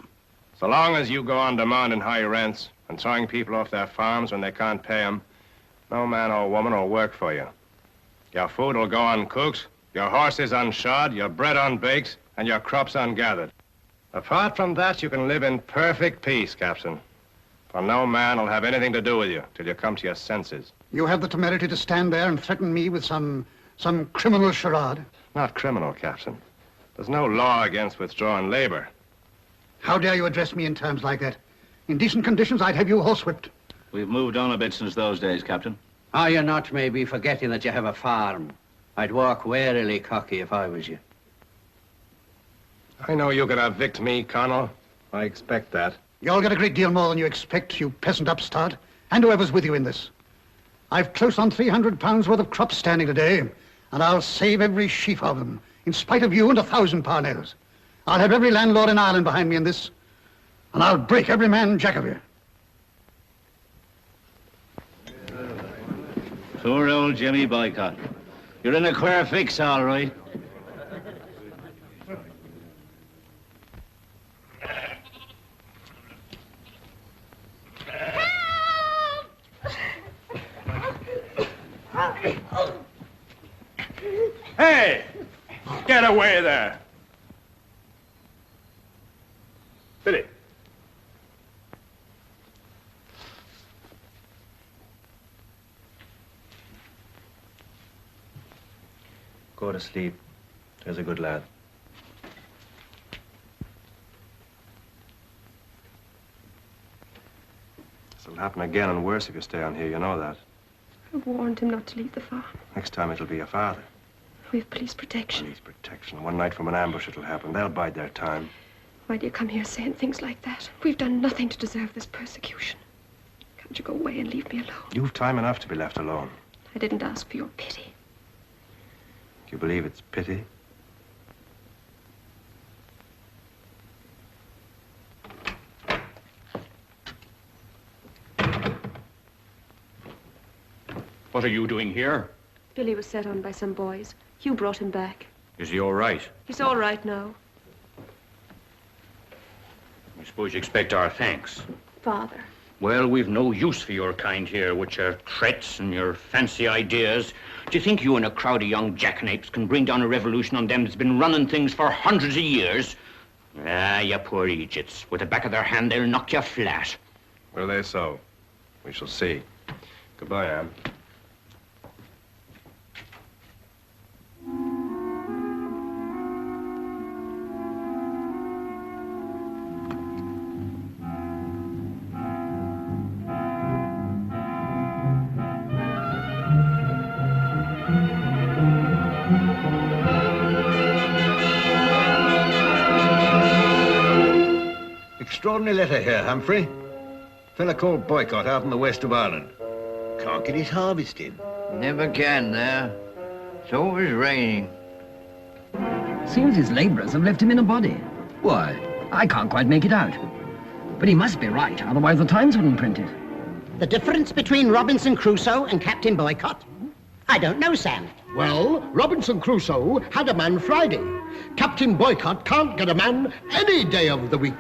So long as you go on demanding high rents and throwing people off their farms when they can't pay them, no man or woman will work for you. Your food will go uncooked, your horses unshod, your bread unbaked, and your crops ungathered. Apart from that, you can live in perfect peace, Captain. For no man will have anything to do with you till you come to your senses. You have the temerity to stand there and threaten me with some criminal charade? Not criminal, Captain. There's no law against withdrawing labor. How dare you address me in terms like that? In decent conditions, I'd have you horsewhipped. We've moved on a bit since those days, Captain. Are you not maybe forgetting that you have a farm? I'd walk warily cocky if I was you. I know you could evict me, Connell. I expect that. You'll get a great deal more than you expect, you peasant upstart, and whoever's with you in this. I've close on 300 pounds worth of crops standing today, and I'll save every sheaf of them, in spite of you and 1,000 Parnells. I'll have every landlord in Ireland behind me in this, and I'll break every man jack of you. Poor old Jimmy Boycott. You're in a queer fix, all right. Hey! Get away there! Billy. Go to sleep. There's a good lad. This'll happen again and worse if you stay on here, you know that. I warned him not to leave the farm. Next time it'll be your father. We have police protection. Police protection. One night from an ambush it'll happen. They'll bide their time. Why do you come here saying things like that? We've done nothing to deserve this persecution. Can't you go away and leave me alone? You've time enough to be left alone. I didn't ask for your pity. Do you believe it's pity? What are you doing here? Billy was set on by some boys. Hugh brought him back. Is he all right? He's all right now. I suppose you expect our thanks. Father. Well, we've no use for your kind here, with your threats and your fancy ideas. Do you think you and a crowd of young jackanapes can bring down a revolution on them that's been running things for hundreds of years? Ah, you poor Egypts. With the back of their hand, they'll knock you flat. Will they so? We shall see. Goodbye, Anne. Extraordinary letter here, Humphrey. Fella called Boycott out in the west of Ireland. Can't get his harvest in. Never can there. It's always raining. Seems his labourers have left him in a body. Why? I can't quite make it out. But he must be right, otherwise the Times wouldn't print it. The difference between Robinson Crusoe and Captain Boycott? I don't know, Sam. Well, Robinson Crusoe had a man Friday. Captain Boycott can't get a man any day of the week.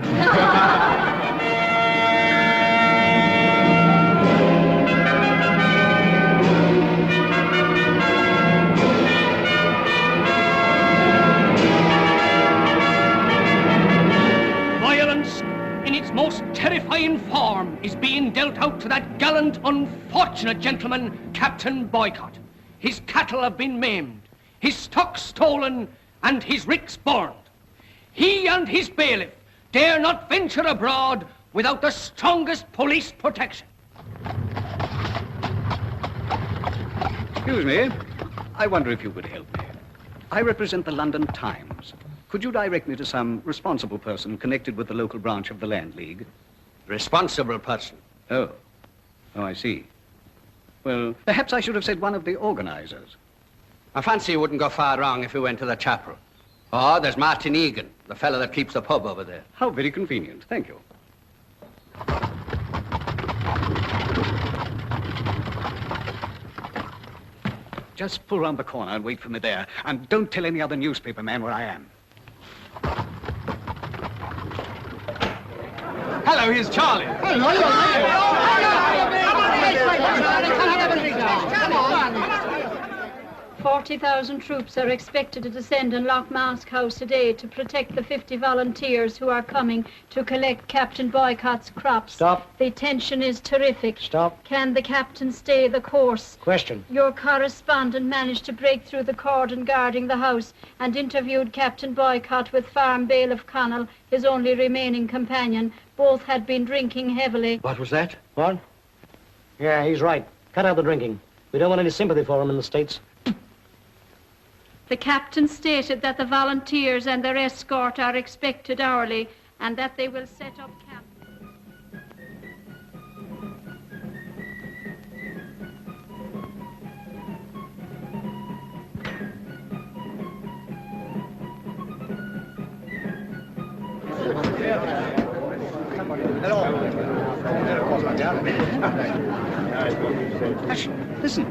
Violence in its most terrifying form is being dealt out to that gallant, unfortunate gentleman, Captain Boycott. His cattle have been maimed, his stock stolen, and his ricks burned. He and his bailiff dare not venture abroad without the strongest police protection. Excuse me. I wonder if you could help me. I represent the London Times. Could you direct me to some responsible person connected with the local branch of the Land League? Responsible person? Oh. Oh, I see. Well, perhaps I should have said one of the organizers. I fancy you wouldn't go far wrong if you went to the chapel. Oh, there's Martin Egan, the fellow that keeps the pub over there. How very convenient. Thank you. Just pull round the corner and wait for me there. And don't tell any other newspaper man where I am. Hello, here's Charlie. Hello. 40,000 troops are expected to descend on Lochmask House today to protect the 50 volunteers who are coming to collect Captain Boycott's crops. Stop. The tension is terrific. Stop. Can the captain stay the course? Question. Your correspondent managed to break through the cordon guarding the house and interviewed Captain Boycott with Farm Bailiff Connell, his only remaining companion. Both had been drinking heavily. What was that? What? Yeah, he's right. Cut out the drinking. We don't want any sympathy for him in the States. The captain stated that the volunteers and their escort are expected hourly and that they will set up camp. Hush, listen.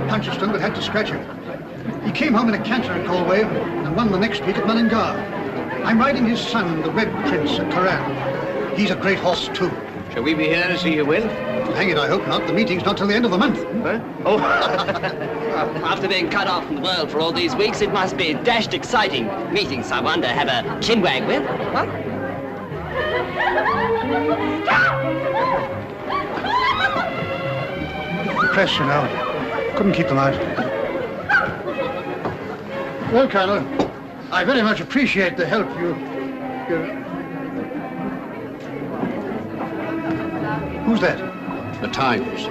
Puncheston but had to scratch him. He came home in a canter at Galway and won the next week at Mullingar. I'm riding his son, the Red Prince, at Curran. He's a great horse, too. Shall we be here to see you win? Well, hang it, I hope not. The meeting's not till the end of the month. Huh? Oh. After being cut off from the world for all these weeks, it must be dashed exciting. Meeting someone to have a chinwag with, huh? Press, you know. Couldn't keep them out. Well, Colonel, I very much appreciate the help you... Who's that? The Times.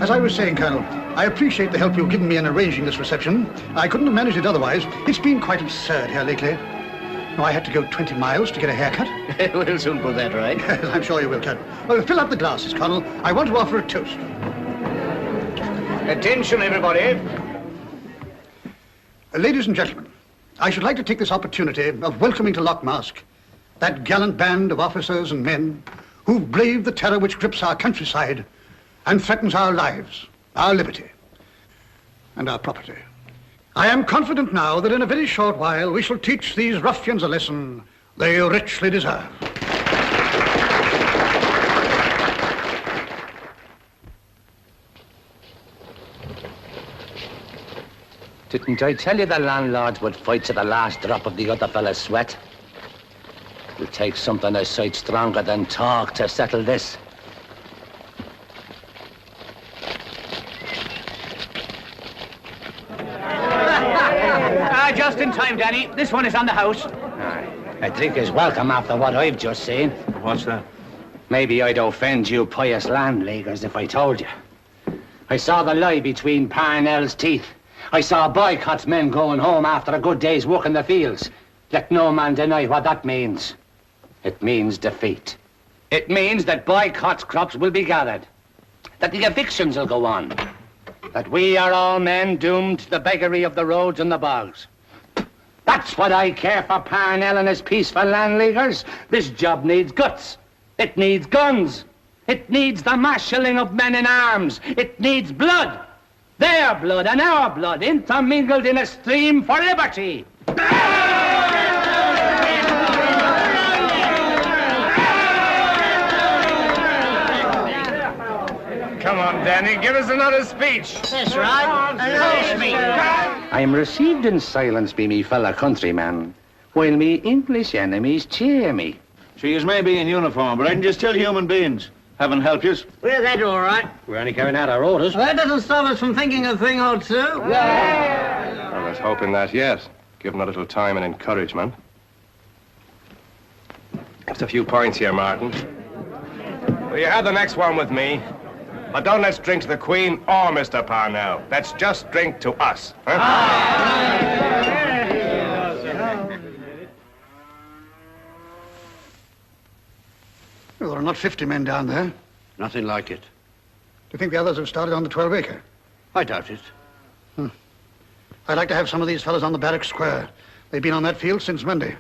As I was saying, Colonel, I appreciate the help you've given me in arranging this reception. I couldn't have managed it otherwise. It's been quite absurd here lately. No, I had to go 20 miles to get a haircut. We'll soon put that right. I'm sure you will, Colonel. Well, fill up the glasses, Colonel. I want to offer a toast. Attention, everybody. Ladies and gentlemen, I should like to take this opportunity of welcoming to Lockmask that gallant band of officers and men who've braved the terror which grips our countryside and threatens our lives, our liberty, and our property. I am confident now that in a very short while we shall teach these ruffians a lesson they richly deserve. Didn't I tell you the landlords would fight to the last drop of the other fella's sweat? It'll take something a sight stronger than talk to settle this. Just in time, Danny. This one is on the house. A drink is welcome after what I've just seen. What's that? Maybe I'd offend you pious landleaguers if I told you. I saw the lie between Parnell's teeth. I saw Boycott's men going home after a good day's work in the fields. Let no man deny what that means. It means defeat. It means that Boycott's crops will be gathered, that the evictions will go on, that we are all men doomed to the beggary of the roads and the bogs. That's what I care for Parnell and his peaceful landleaguers. This job needs guts. It needs guns. It needs the marshalling of men in arms. It needs blood. Their blood and our blood intermingled in a stream for liberty. Come on, Danny, give us another speech. That's right. Another speech. I'm received in silence by me fellow countrymen, while me English enemies cheer me. She is maybe in uniform, but ain't you still human beings? Heaven help yous. We're that all right. We're only carrying out our orders. Well, that doesn't stop us from thinking a thing or two. Yeah. Well, let's hope in that, yes. Give them a little time and encouragement. Just a few points here, Martin. Well, you have the next one with me. But don't let's drink to the Queen or Mr. Parnell. Let's just drink to us. Huh? Well, there are not 50 men down there. Nothing like it. Do you think the others have started on the 12-acre? I doubt it. I'd like to have some of these fellas on the barrack square. They've been on that field since Monday.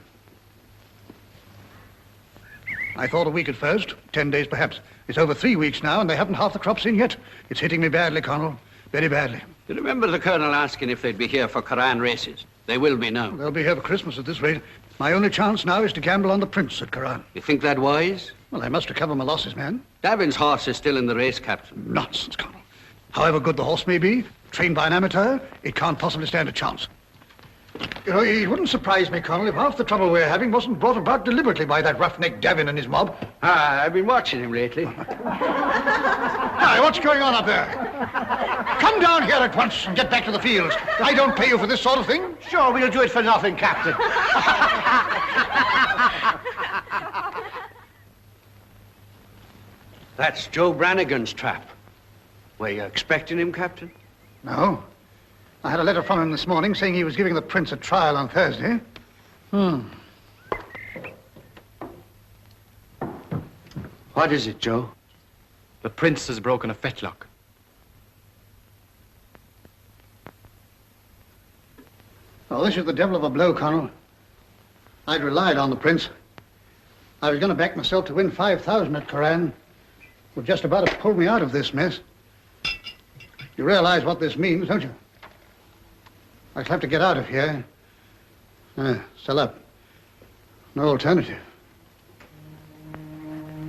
I thought a week at first, 10 days perhaps. It's over 3 weeks now, and they haven't half the crops in yet. It's hitting me badly, Colonel. Very badly. You remember the Colonel asking if they'd be here for Curran races? They will be now. They'll be here for Christmas at this rate. My only chance now is to gamble on the Prince at Curran. You think that wise? Well, I must recover my losses, man. Davin's horse is still in the race, Captain. Nonsense, Colonel. However good the horse may be, trained by an amateur, it can't possibly stand a chance. You know, it wouldn't surprise me, Colonel, if half the trouble we're having wasn't brought about deliberately by that roughneck Davin and his mob. I've been watching him lately. Hi, what's going on up there? Come down here at once and get back to the fields. I don't pay you for this sort of thing. Sure, we'll do it for nothing, Captain. That's Joe Brannigan's trap. Were you expecting him, Captain? No. I had a letter from him this morning saying he was giving the Prince a trial on Thursday. What is it, Joe? The Prince has broken a fetlock. Oh, this is the devil of a blow, Colonel. I'd relied on the Prince. I was going to back myself to win 5,000 at Curran. Would just about have pulled me out of this mess. You realize what this means, don't you? I shall have to get out of here. Sell up. No alternative.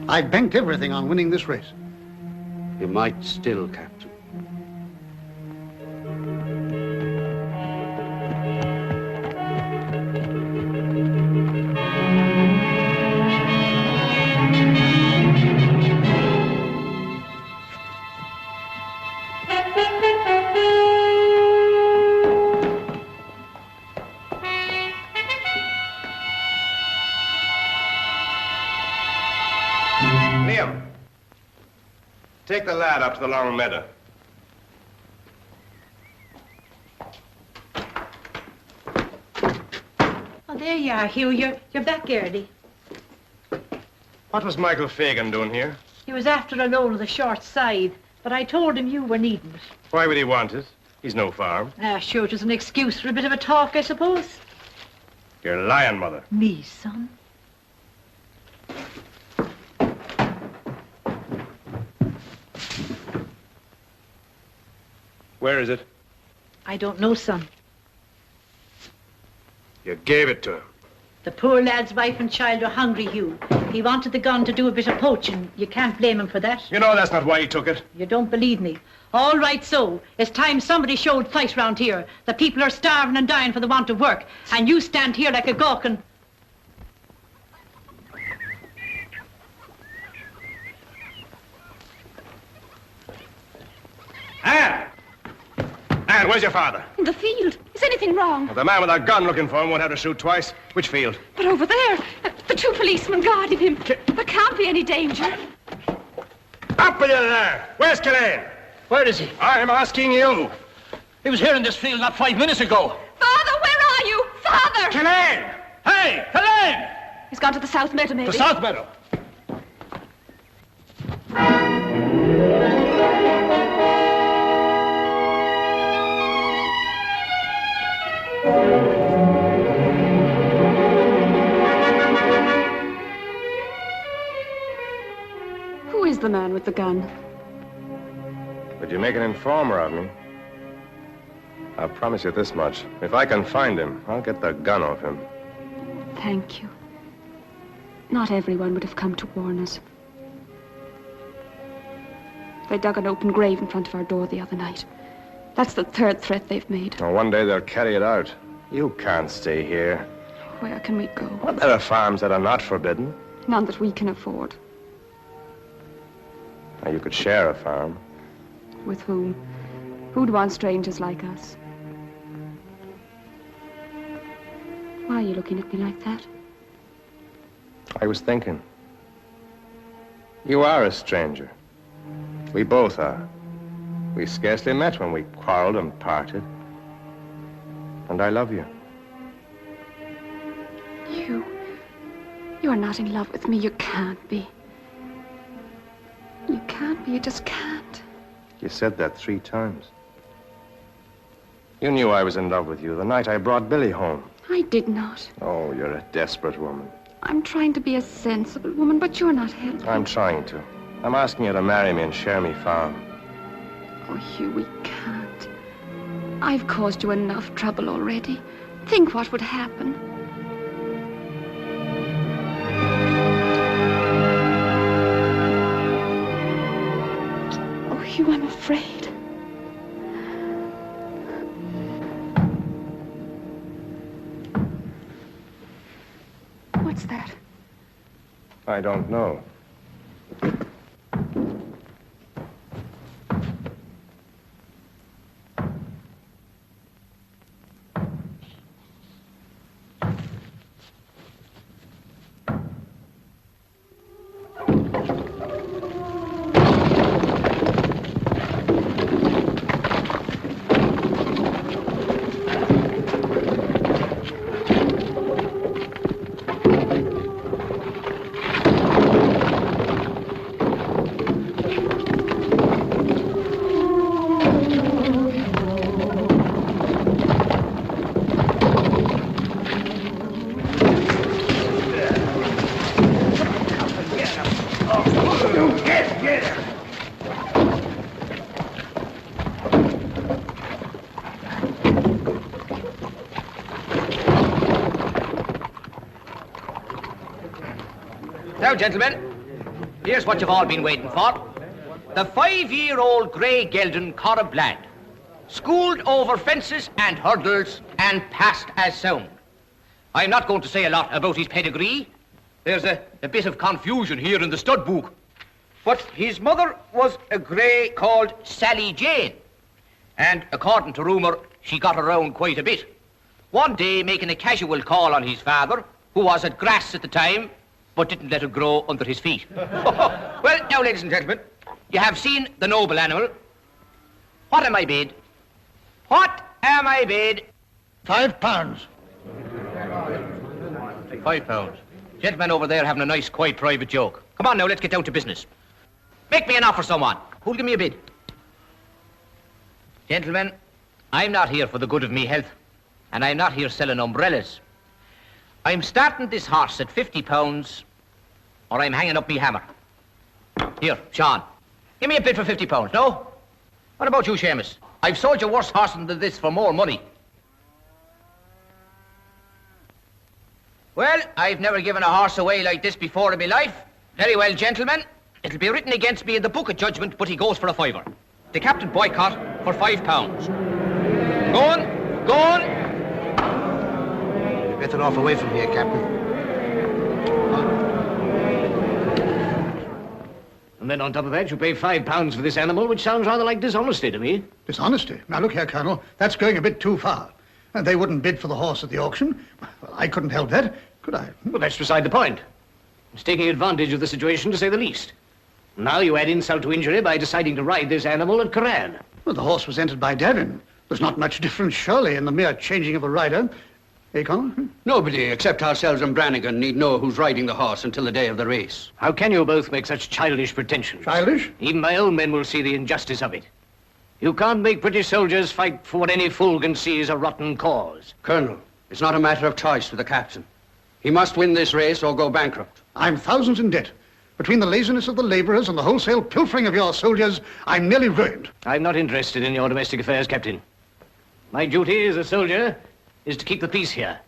I banked everything on winning this race. You might still, Captain. Take the lad up to the long meadow. Oh, there you are, Hugh. You're back early. What was Michael Fagan doing here? He was after a load of the short side, but I told him you were needing it. Why would he want it? He's no farm. Sure, it was an excuse for a bit of a talk, I suppose. You're lying, Mother. Me, son? Where is it? I don't know, son. You gave it to him. The poor lad's wife and child are hungry, Hugh. He wanted the gun to do a bit of poaching. You can't blame him for that. You know that's not why he took it. You don't believe me. All right, so. It's time somebody showed fight round here. The people are starving and dying for the want of work. And you stand here like a gawk and... Anne! Anne, where's your father? In the field. Is anything wrong? Well, the man with a gun looking for him won't have to shoot twice. Which field? But over there, the two policemen guarding him. There can't be any danger. Up with you there! Where's Killeen? Where is he? I'm asking you. He was here in this field not 5 minutes ago. Father, where are you? Father! Killeen! Hey, Killeen! He's gone to the South Meadow, maybe. The South Meadow. Who is the man with the gun? Would you make an informer of me? I'll promise you this much. If I can find him, I'll get the gun off him. Thank you. Not everyone would have come to warn us. They dug an open grave in front of our door the other night. That's the third threat they've made. Well, one day they'll carry it out. You can't stay here. Where can we go? Well, there are farms that are not forbidden. None that we can afford. Now, you could share a farm. With whom? Who'd want strangers like us? Why are you looking at me like that? I was thinking. You are a stranger. We both are. We scarcely met when we quarreled and parted. And I love you. You're not in love with me. You can't be. You can't be. You just can't. You said that 3 times. You knew I was in love with you the night I brought Billy home. I did not. Oh, you're a desperate woman. I'm trying to be a sensible woman, but you're not helping. I'm trying to. I'm asking you to marry me and share me farm. Oh, Hugh, we can't. I've caused you enough trouble already. Think what would happen. Oh, Hugh, I'm afraid. What's that? I don't know. Now, gentlemen, here's what you've all been waiting for. The 5-year-old grey gelding Capt lad, schooled over fences and hurdles and passed as sound. I'm not going to say a lot about his pedigree. There's a bit of confusion here in the stud book. But his mother was a grey called Sally Jane. And according to rumour, she got around quite a bit. One day making a casual call on his father, who was at grass at the time, but didn't let it grow under his feet. Well, now, ladies and gentlemen, you have seen the noble animal. What am I bid? What am I bid? £5. £5. Gentlemen over there having a nice, quiet, private joke. Come on now, let's get down to business. Make me an offer, someone. Who'll give me a bid? Gentlemen, I'm not here for the good of me health, and I'm not here selling umbrellas. I'm starting this horse at £50, or I'm hanging up me hammer. Here, Sean, give me a bid for £50, no? What about you, Seamus? I've sold you worse horse than this for more money. Well, I've never given a horse away like this before in my life. Very well, gentlemen. It'll be written against me in the book of judgment, but he goes for a £5. The Captain Boycott for £5. Go on, go on. You're better off away from here, Captain. And then on top of that, you pay £5 for this animal, which sounds rather like dishonesty to me. Dishonesty? Now, look here, Colonel. That's going a bit too far. They wouldn't bid for the horse at the auction. Well, I couldn't help that, could I? Well, that's beside the point. It's taking advantage of the situation, to say the least. Now you add insult to injury by deciding to ride this animal at Curran. Well, the horse was entered by Davin. There's not much difference, surely, in the mere changing of a rider. Eh, Colonel? Nobody except ourselves and Brannigan need know who's riding the horse until the day of the race. How can you both make such childish pretensions? Childish? Even my own men will see the injustice of it. You can't make British soldiers fight for what any fool can see is a rotten cause. Colonel, it's not a matter of choice for the captain. He must win this race or go bankrupt. I'm thousands in debt. Between the laziness of the labourers and the wholesale pilfering of your soldiers, I'm nearly ruined. I'm not interested in your domestic affairs, Captain. My duty as a soldier is to keep the peace here.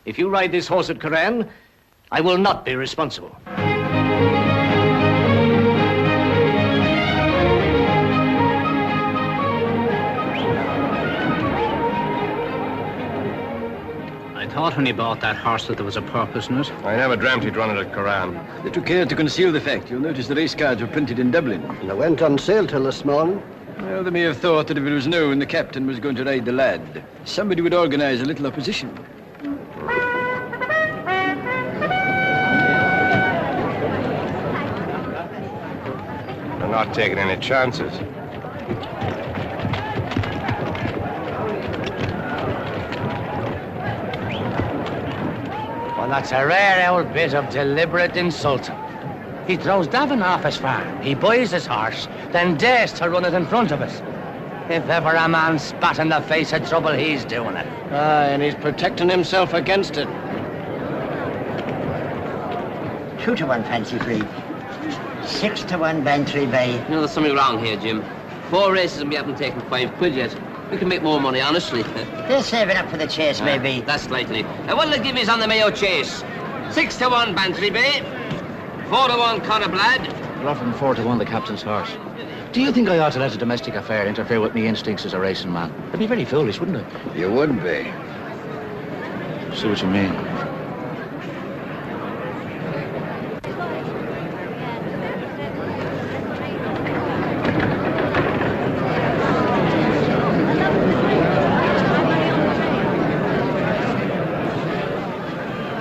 If you ride this horse at Curran, I will not be responsible. I thought when he bought that horse that there was a purpose in it. I never dreamt he'd run it at Curran. They took care to conceal the fact. You'll notice the race cards were printed in Dublin. And they went on sale till this morning. Well, they may have thought that if it was known the captain was going to ride the lad, somebody would organise a little opposition. They're not taking any chances. Well, that's a rare old bit of deliberate insult. He throws Davin off his farm, he buys his horse, then dares to run it in front of us. If ever a man spat in the face of trouble, he's doing it. Aye, and he's protecting himself against it. 2 to 1 Fancy Free. 6 to 1 Bantry Bay. You know, there's something wrong here, Jim. 4 races and we haven't taken £5 yet. We can make more money, honestly. They're saving up for the chase, maybe. That's likely. What'll they give us on the Mayo Chase? 6 to 1 Bantry Bay. 4 to 1 Capt. We're offering 4 to 1 the captain's horse. Do you think I ought to let a domestic affair interfere with me instincts as a racing man? It'd be very foolish, wouldn't it? You would be. See what you mean.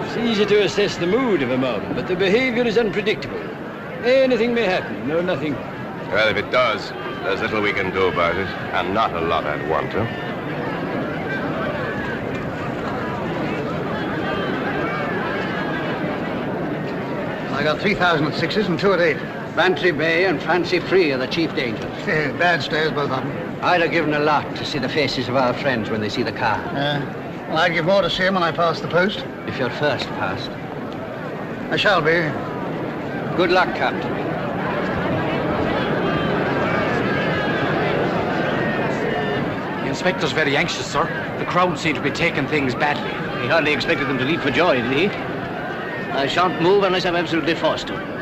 It's easy to assess the mood of a mob, but the behaviour is unpredictable. Anything may happen, no nothing. Well, if it does, there's little we can do about it, and not a lot I'd want to. I got 3,000 at 6s and 2 at 8. Bantry Bay and Fancy Free are the chief dangers. Bad stares, both of them. I'd have given a lot to see the faces of our friends when they see the car. Well, I'd give more to see him when I pass the post. If you're first past. I shall be. Good luck, Captain. The inspector's very anxious, sir. The crowd seem to be taking things badly. He hardly expected them to leap for joy, did he? I shan't move unless I'm absolutely forced to.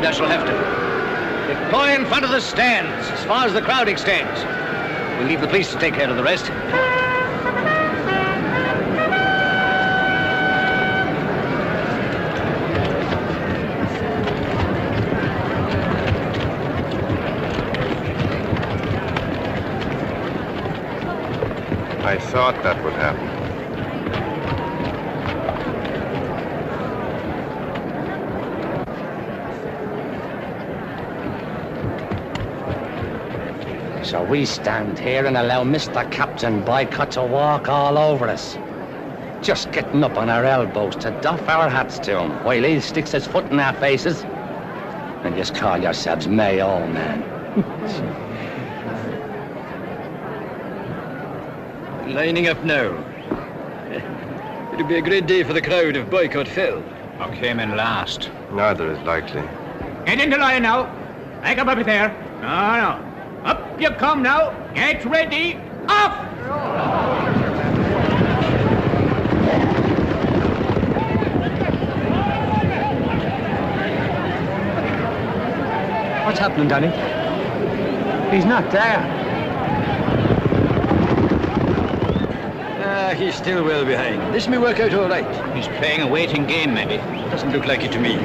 I shall have to. Deploy in front of the stands, as far as the crowd extends. We'll leave the police to take care of the rest. I thought that would happen. So we stand here and allow Mr. Captain Boycott to walk all over us. Just getting up on our elbows to doff our hats to him while he sticks his foot in our faces. And just call yourselves Mayo, man. Lining up now. It'll be a great day for the crowd if Boycott fell. I came in last. Neither is likely. Get into line now. Back up there. No. Up you come now. Get ready. Off! What's happening, Danny? He's not there. He's still well behind. This may work out all right. He's playing a waiting game, maybe. Doesn't look like it to me.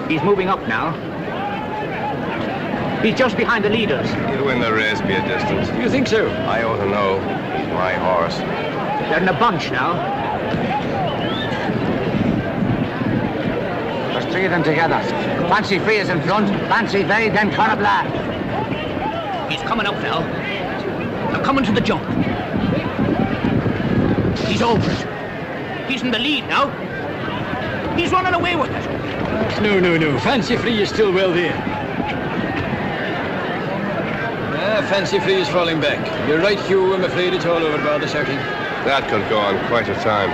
He's moving up now. He's just behind the leaders. He'll win the race, be a distance. You think so? I ought to know. He's my horse. They're in a bunch now. There's three of them together. Fancy Free is in front, Fancy Vey, then Corabla. He's coming up now. They're coming to the jump. He's over it. He's in the lead now. He's running away with it. No. Fancy Free is still well there. Fancy Free is falling back. You're right, Hugh. I'm afraid it's all over by the circle. That could go on quite a time.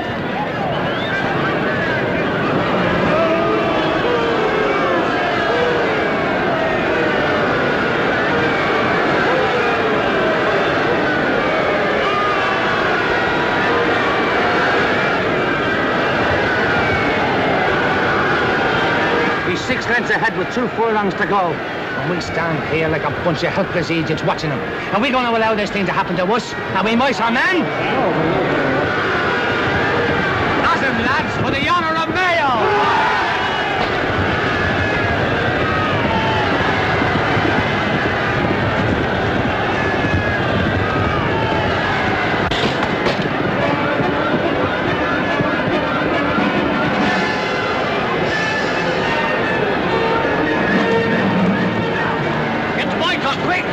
He's 6 lengths ahead with 2 furlongs to go. And we stand here like a bunch of helpless idiots watching him. Are we going to allow this thing to happen to us? Are we mice or men? Not him, lads, for the honour of Mayo! Quick!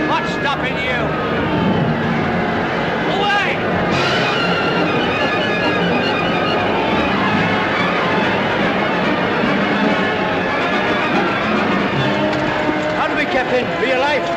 What's stopping you? Away! How do we, Captain? For your life?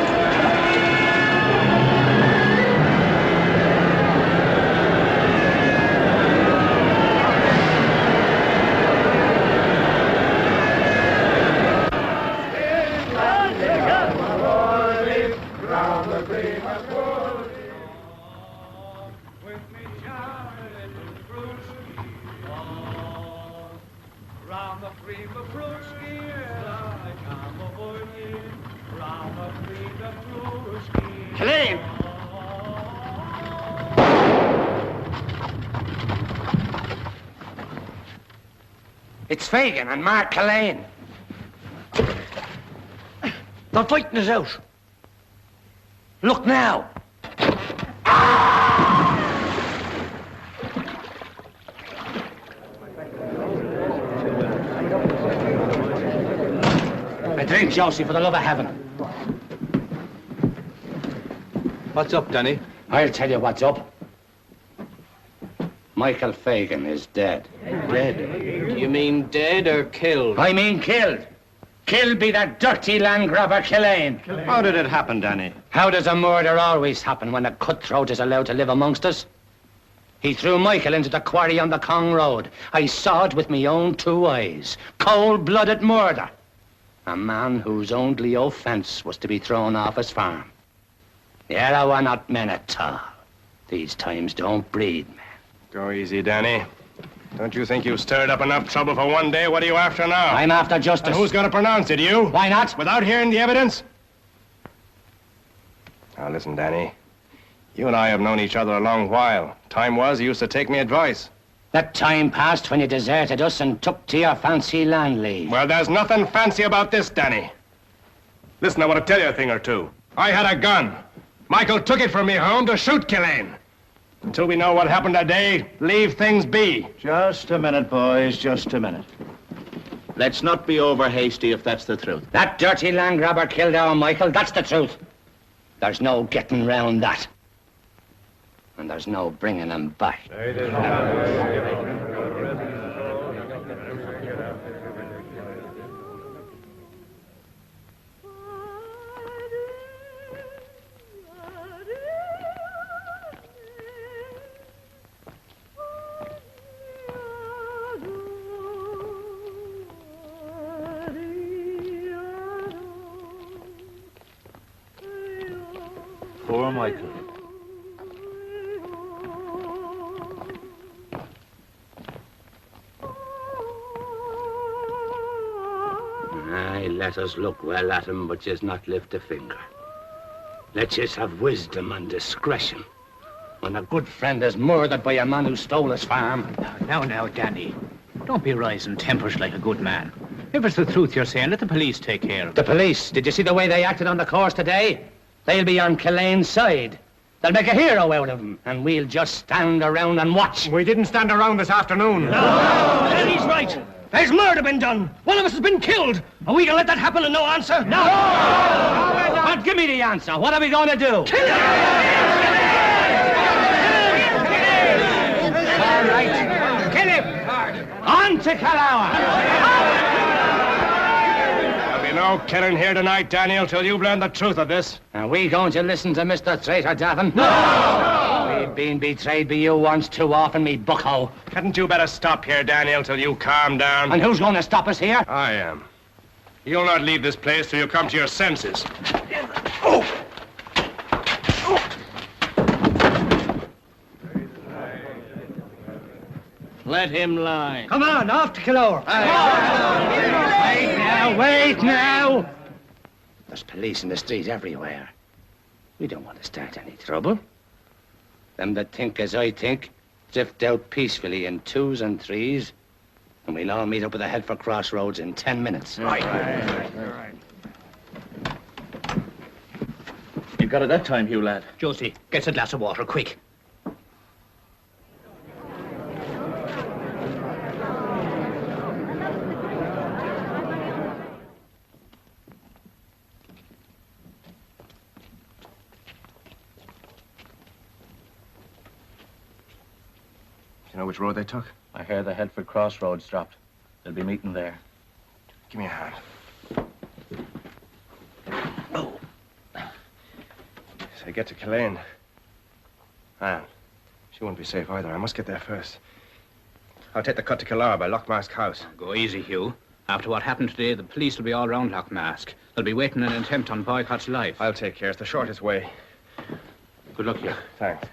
Helene! It's Fagan and Mark Cullen. They're fighting us out. Look now! A drink, Josie, for the love of heaven. What's up, Danny? I'll tell you what's up. Michael Fagan is dead. Dead? Do you mean dead or killed? I mean killed. Killed by that dirty land grabber Killane. How did it happen, Danny? How does a murder always happen when a cutthroat is allowed to live amongst us? He threw Michael into the quarry on the Cong Road. I saw it with my own 2 eyes. Cold-blooded murder. A man whose only offence was to be thrown off his farm. The Arrow not men at all. These times don't breed men. Go easy, Danny. Don't you think you've stirred up enough trouble for one day? What are you after now? I'm after justice. And who's going to pronounce it, you? Why not? Without hearing the evidence? Now listen, Danny. You and I have known each other a long while. Time was you used to take me advice. That time passed when you deserted us and took to your fancy land leave. Well, there's nothing fancy about this, Danny. Listen, I want to tell you a thing or two. I had a gun. Michael took it from me home to shoot Killane. Until we know what happened that day, leave things be. Just a minute, boys, just a minute. Let's not be over hasty if that's the truth. That dirty land grabber killed our Michael, that's the truth. There's no getting round that. And there's no bringing him back. Poor Michael. Aye, let us look well at him, but just not lift a finger. Let us have wisdom and discretion. When a good friend is murdered by a man who stole his farm. Now, Danny. Don't be rising tempers like a good man. If it's the truth you're saying, let the police take care of it. The police? Did you see the way they acted on the course today? They'll be on Killane's side. They'll make a hero out of him, and we'll just stand around and watch. We didn't stand around this afternoon. No! Danny's right. There's murder been done. One of us has been killed. Are we gonna let that happen and no answer? No! But give me the answer. What are we going to do? Kill him! All right. Kill him. On to Callao. There'll be no killing here tonight, Daniel, till you've learned the truth of this. Are we going to listen to Mr. Traitor Davin? No! We've been betrayed by you once too often, me bucko. Hadn't you better stop here, Daniel, till you calm down? And who's going to stop us here? I am. You'll not leave this place till you come to your senses. Oh! Let him lie. Come on, off to Killore. Wait now. There's police in the street everywhere. We don't want to start any trouble. Them that think as I think drift out peacefully in 2s and 3s, and we'll all meet up at the Headford Crossroads in 10 minutes. Right. You got it that time, Hugh, lad. Josie, get us a glass of water, quick. You know which road they took? I hear the Headford Crossroads dropped. They'll be meeting there. Give me a hand. So I get to Killane. Anne, she won't be safe either. I must get there first. I'll take the cut to Killare by Lochmask House. Go easy, Hugh. After what happened today, the police will be all round Lochmask. They'll be waiting an attempt on Boycott's life. I'll take care. It's the shortest way. Good luck, Hugh. Thanks.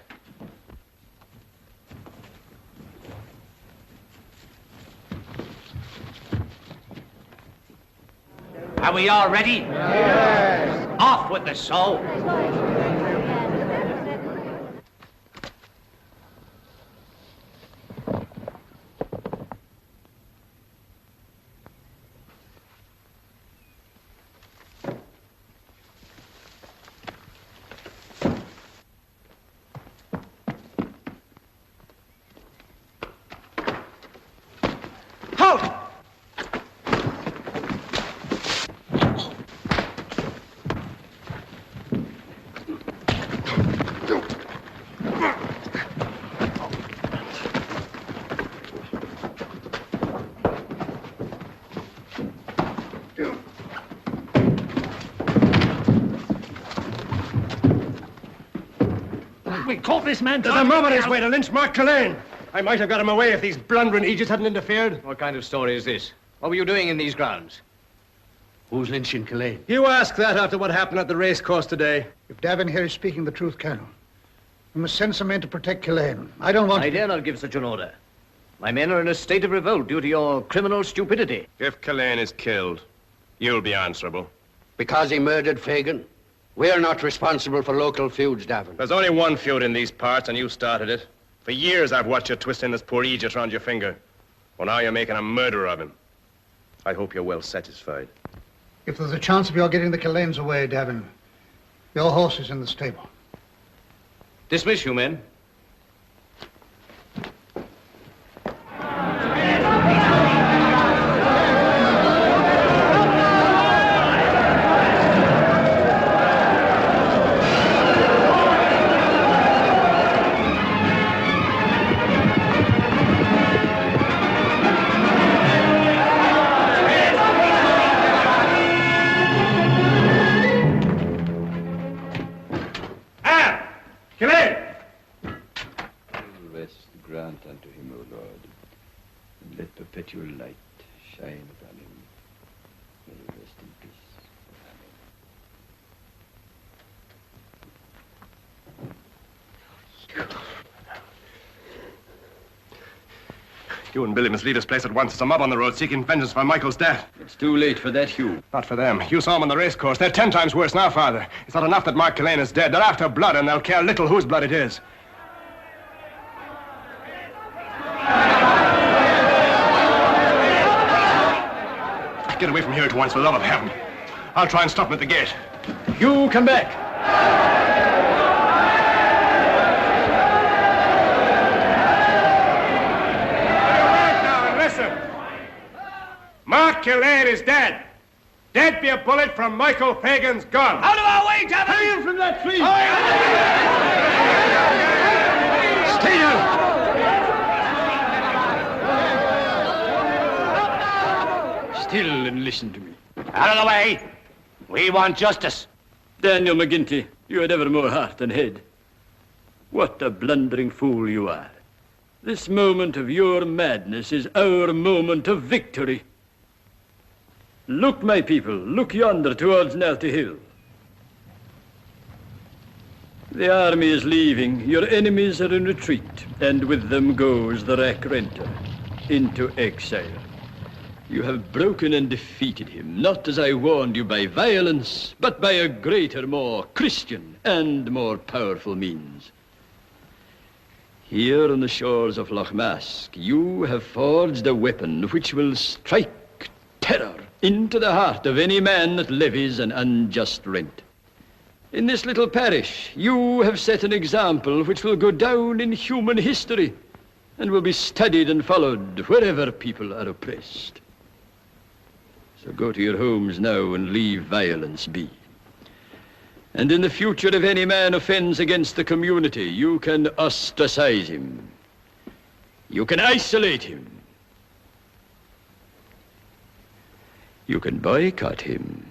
Are we all ready? Yes. Off with the soul. thoughtless man... There's a mob on his way to lynch Mark Cullen. I might have got him away if these blundering Aegis hadn't interfered. What kind of story is this? What were you doing in these grounds? Who's lynching Cullen? You ask that after what happened at the race course today. If Davin here is speaking the truth, Colonel, we must send some men to protect Cullen. I don't want I dare not give such an order. My men are in a state of revolt due to your criminal stupidity. If Cullen is killed, you'll be answerable. Because he murdered Fagan? We're not responsible for local feuds, Davin. There's only one feud in these parts, and you started it. For years I've watched you twisting this poor Aegis around your finger. Well, now you're making a murderer of him. I hope you're well satisfied. If there's a chance of your getting the Cullens away, Davin, your horse is in the stable. Dismiss you, men. Grant unto him, O Lord, and let perpetual light shine upon him. May he rest in peace. You and Billy must leave this place at once. There's a mob on the road seeking vengeance for Michael's death. It's too late for that, Hugh. Not for them. You saw them on the race course. They're 10 times worse now, Father. It's not enough that Mark Cullen is dead. They're after blood, and they'll care little whose blood it is. Get away from here at once, for the love of heaven. I'll try and stop him at the gate. You come back. Now and listen. Mark Cullen is dead. Dead be a bullet from Michael Fagan's gun. Out of our way, Davin! Hang him from that tree! Stay down! Still and listen to me. Out of the way! We want justice. Daniel McGinty, you had ever more heart than head. What a blundering fool you are. This moment of your madness is our moment of victory. Look, my people, look yonder towards Nelty Hill. The army is leaving, your enemies are in retreat, and with them goes the rack renter into exile. You have broken and defeated him, not as I warned you by violence, but by a greater, more Christian and more powerful means. Here on the shores of Loch Mask, you have forged a weapon which will strike terror into the heart of any man that levies an unjust rent. In this little parish, you have set an example which will go down in human history and will be studied and followed wherever people are oppressed. So go to your homes now and leave violence be. And in the future, if any man offends against the community, you can ostracize him. You can isolate him. You can boycott him.